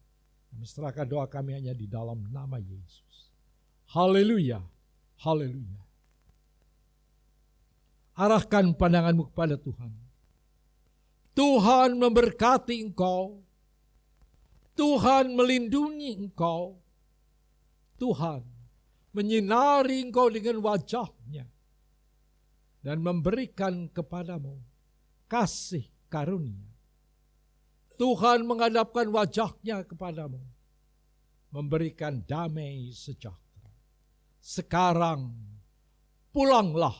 Kami serahkan doa kami hanya di dalam nama Yesus. Haleluya, haleluya. Arahkan pandanganmu kepada Tuhan. Tuhan memberkati engkau. Tuhan melindungi engkau. Tuhan menyinari engkau dengan wajah-Nya dan memberikan kepadamu kasih karunia. Tuhan menghadapkan wajah-Nya kepadamu, memberikan damai sejahtera. Sekarang pulanglah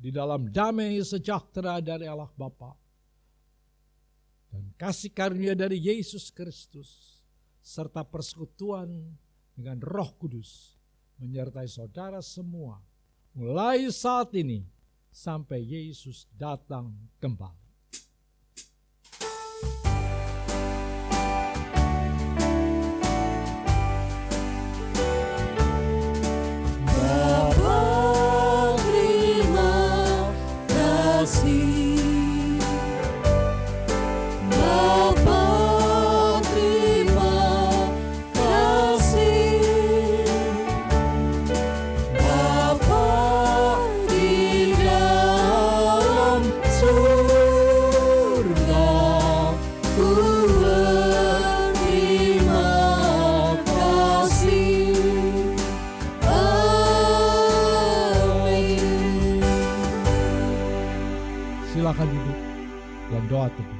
di dalam damai sejahtera dari Allah Bapa dan kasih karunia dari Yesus Kristus serta persekutuan dengan Roh Kudus menyertai saudara semua mulai saat ini sampai Yesus datang kembali. Bapa, terima kasih. Bapa, terima kasih. Bapa di dalam surga, ku berterima kasih. Amin. Silakan duduk dan doa teduh.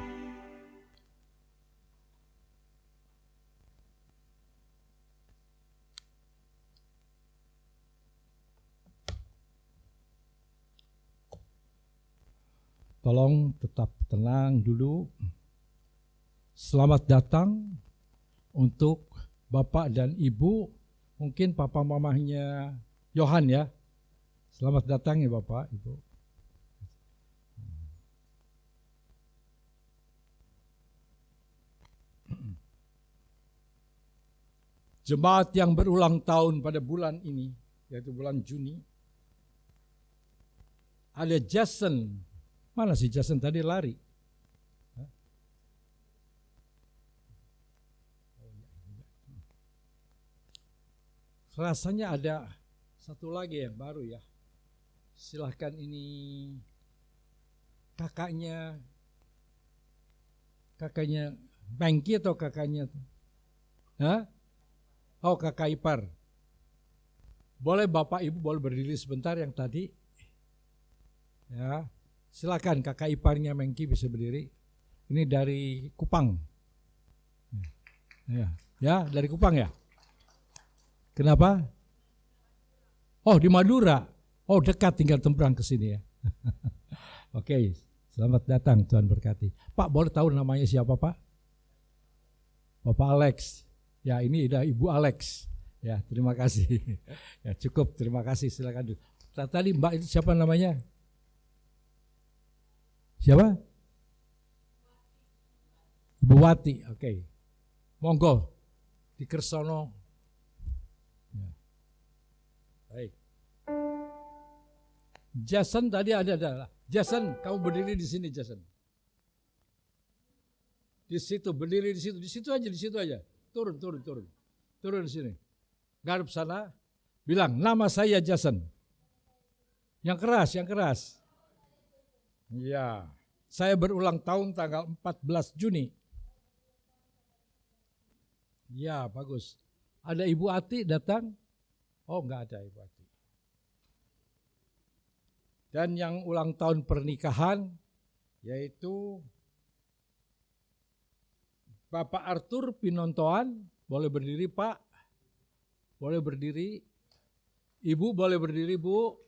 Tolong tetap tenang dulu. Selamat datang untuk Bapak dan Ibu, mungkin papa mamahnya Yohan ya. Selamat datang ya Bapak, Ibu. Jemaat yang berulang tahun pada bulan ini, yaitu bulan Juni, ada Jason. Mana sih Jason tadi lari? Rasanya ada satu lagi yang baru ya. Silahkan, ini kakaknya Bangki atau kakaknya? Hah? Oh, kakak ipar. Boleh Bapak Ibu boleh berdiri sebentar yang tadi? Ya, silakan kakak iparnya Mengki bisa berdiri. Ini dari Kupang. Ya, dari Kupang ya. Kenapa? Oh, di Madura. Oh, dekat, tinggal tembrang ke sini ya. Oke, selamat datang, Tuhan berkati. Pak, boleh tahu namanya siapa Pak? Bapak Alex. Ya, ini udah Ibu Alex. Ya, terima kasih. Ya, cukup, terima kasih. Silakan. Tadi Mbak itu siapa namanya? Siapa? Ibu Wati. Oke. Monggo di Kersono. Ya. Baik. Jason tadi ada. Jason, kamu berdiri di sini, Jason. Di situ, berdiri di situ. Di situ aja. Turun di sini. Garap sana. Bilang, nama saya Jason. Yang keras. Ya, saya berulang tahun tanggal 14 Juni. Ya, bagus. Ada Ibu Ati datang? Oh, enggak ada Ibu Ati. Dan yang ulang tahun pernikahan yaitu Bapak Arthur Pinontoan, boleh berdiri Pak? Boleh berdiri? Ibu boleh berdiri Bu?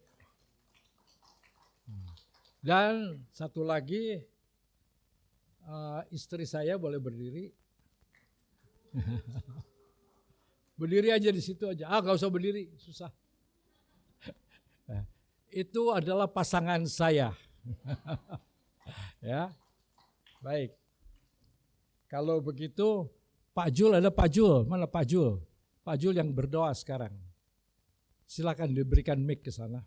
Dan satu lagi istri saya boleh berdiri? Berdiri aja di situ aja. Gak usah berdiri, susah. Itu adalah pasangan saya. Ya, baik. Kalau begitu, Pak Jul, ada Pak Jul. Mana Pak Jul? Pak Jul yang berdoa sekarang. Silakan diberikan mic ke sana.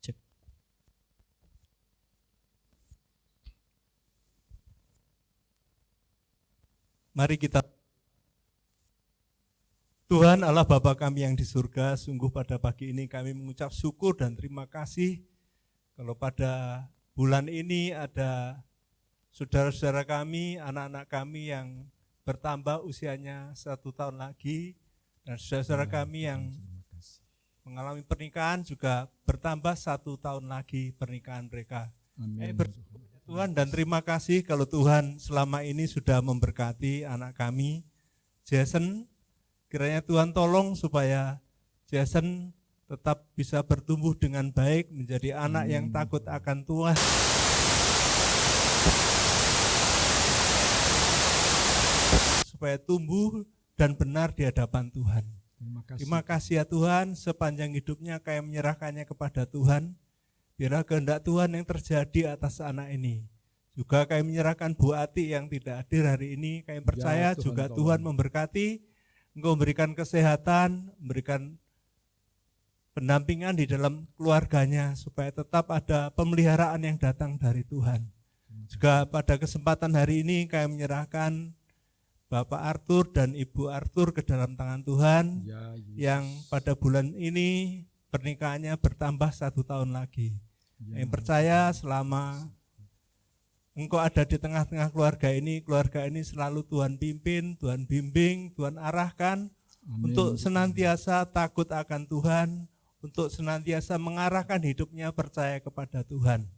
Cek. Mari kita. Tuhan Allah Bapa kami yang di surga, sungguh pada pagi ini kami mengucap syukur dan terima kasih kalau pada bulan ini ada saudara-saudara kami, anak-anak kami yang bertambah usianya 1 tahun lagi, dan saudara-saudara kami yang mengalami pernikahan juga bertambah 1 tahun lagi pernikahan mereka. Amin. Tuhan, dan terima kasih kalau Tuhan selama ini sudah memberkati anak kami, Jason. Kiranya Tuhan tolong supaya Jason tetap bisa bertumbuh dengan baik, menjadi anak yang takut akan Tuhan. Supaya tumbuh dan benar di hadapan Tuhan. Terima kasih ya Tuhan, sepanjang hidupnya kami menyerahkannya kepada Tuhan. Biarlah kehendak Tuhan yang terjadi atas anak ini. Juga kami menyerahkan Bu Ati yang tidak hadir hari ini. Kami percaya juga Tuhan memberkati, Engkau memberikan kesehatan, memberikan pendampingan di dalam keluarganya, supaya tetap ada pemeliharaan yang datang dari Tuhan. Juga pada kesempatan hari ini kami menyerahkan Bapak Arthur dan Ibu Arthur ke dalam tangan Tuhan, yang pada bulan ini pernikahannya bertambah 1 tahun lagi. Yang percaya selama Engkau ada di tengah-tengah keluarga ini selalu Tuhan pimpin, Tuhan bimbing, Tuhan arahkan. Amin. Untuk senantiasa takut akan Tuhan, untuk senantiasa mengarahkan hidupnya percaya kepada Tuhan.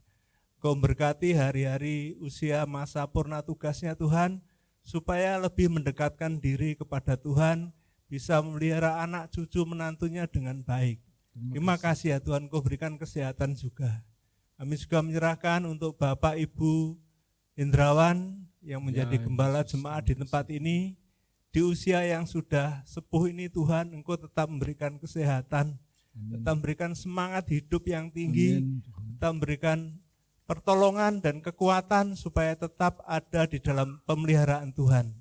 Kau berkati hari-hari usia masa purna tugasnya Tuhan, supaya lebih mendekatkan diri kepada Tuhan, bisa memelihara anak cucu menantunya dengan baik. Terima kasih ya Tuhan, Kau berikan kesehatan juga. Kami juga menyerahkan untuk Bapak Ibu Indrawan yang menjadi gembala jemaat di tempat ini. Di usia yang sudah sepuh ini Tuhan, Engkau tetap memberikan kesehatan, tetap memberikan semangat hidup yang tinggi, tetap memberikan pertolongan dan kekuatan supaya tetap ada di dalam pemeliharaan Tuhan.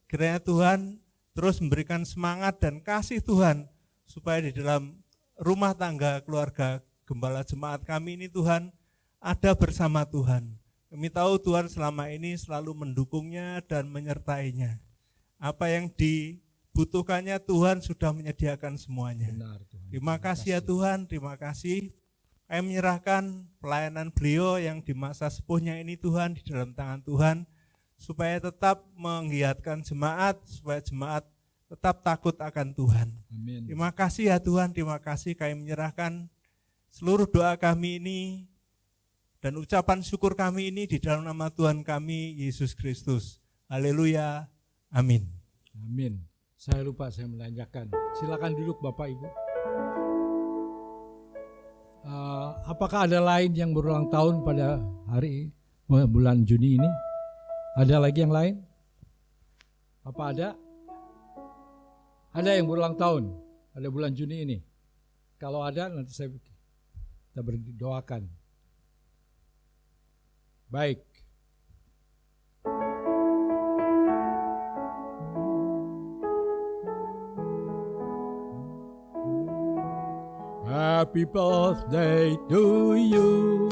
Kiranya Tuhan terus memberikan semangat dan kasih Tuhan supaya di dalam rumah tangga keluarga gembala jemaat kami ini Tuhan ada bersama Tuhan. Kami tahu Tuhan selama ini selalu mendukungnya dan menyertainya. Apa yang dibutuhkannya Tuhan sudah menyediakan semuanya. Benar, Tuhan. Terima kasih ya Tuhan, terima kasih. Kami menyerahkan pelayanan beliau yang di masa sepuhnya ini Tuhan di dalam tangan Tuhan, supaya tetap menggiatkan jemaat, supaya jemaat tetap takut akan Tuhan. Amin. Terima kasih ya Tuhan, terima kasih. Kami menyerahkan seluruh doa kami ini dan ucapan syukur kami ini di dalam nama Tuhan kami, Yesus Kristus. Haleluya, amin. Amin. Saya lupa, saya menanyakan. Silakan duduk Bapak Ibu. Apakah ada lain yang berulang tahun pada hari bulan Juni ini? Ada lagi yang lain? Apa ada? Ada yang berulang tahun pada bulan Juni ini? Kalau ada nanti kita berdoakan. Baik. Happy birthday to you.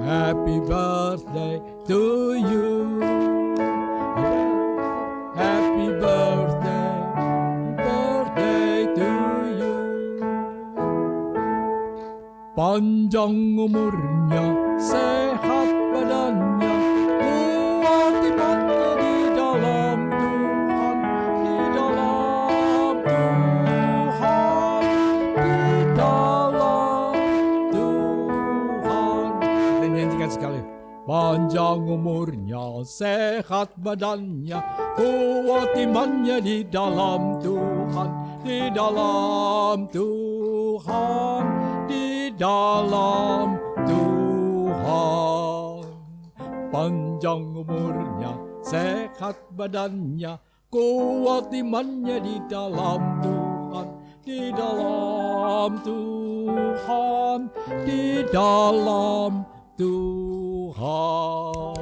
Happy birthday to you. Happy birthday, birthday to you. Panjang umurnya, sehat badannya, kuat imannya di dalam Tuhan, di dalam Tuhan, di dalam Tuhan. Kita nyanyikan sekali. Panjang umurnya, sehat badannya, kuat imannya di dalam Tuhan, di dalam Tuhan, di dalam Tuhan. Panjang umurnya, sehat badannya, kuat imannya di dalam Tuhan, di dalam Tuhan, di dalam Tuhan.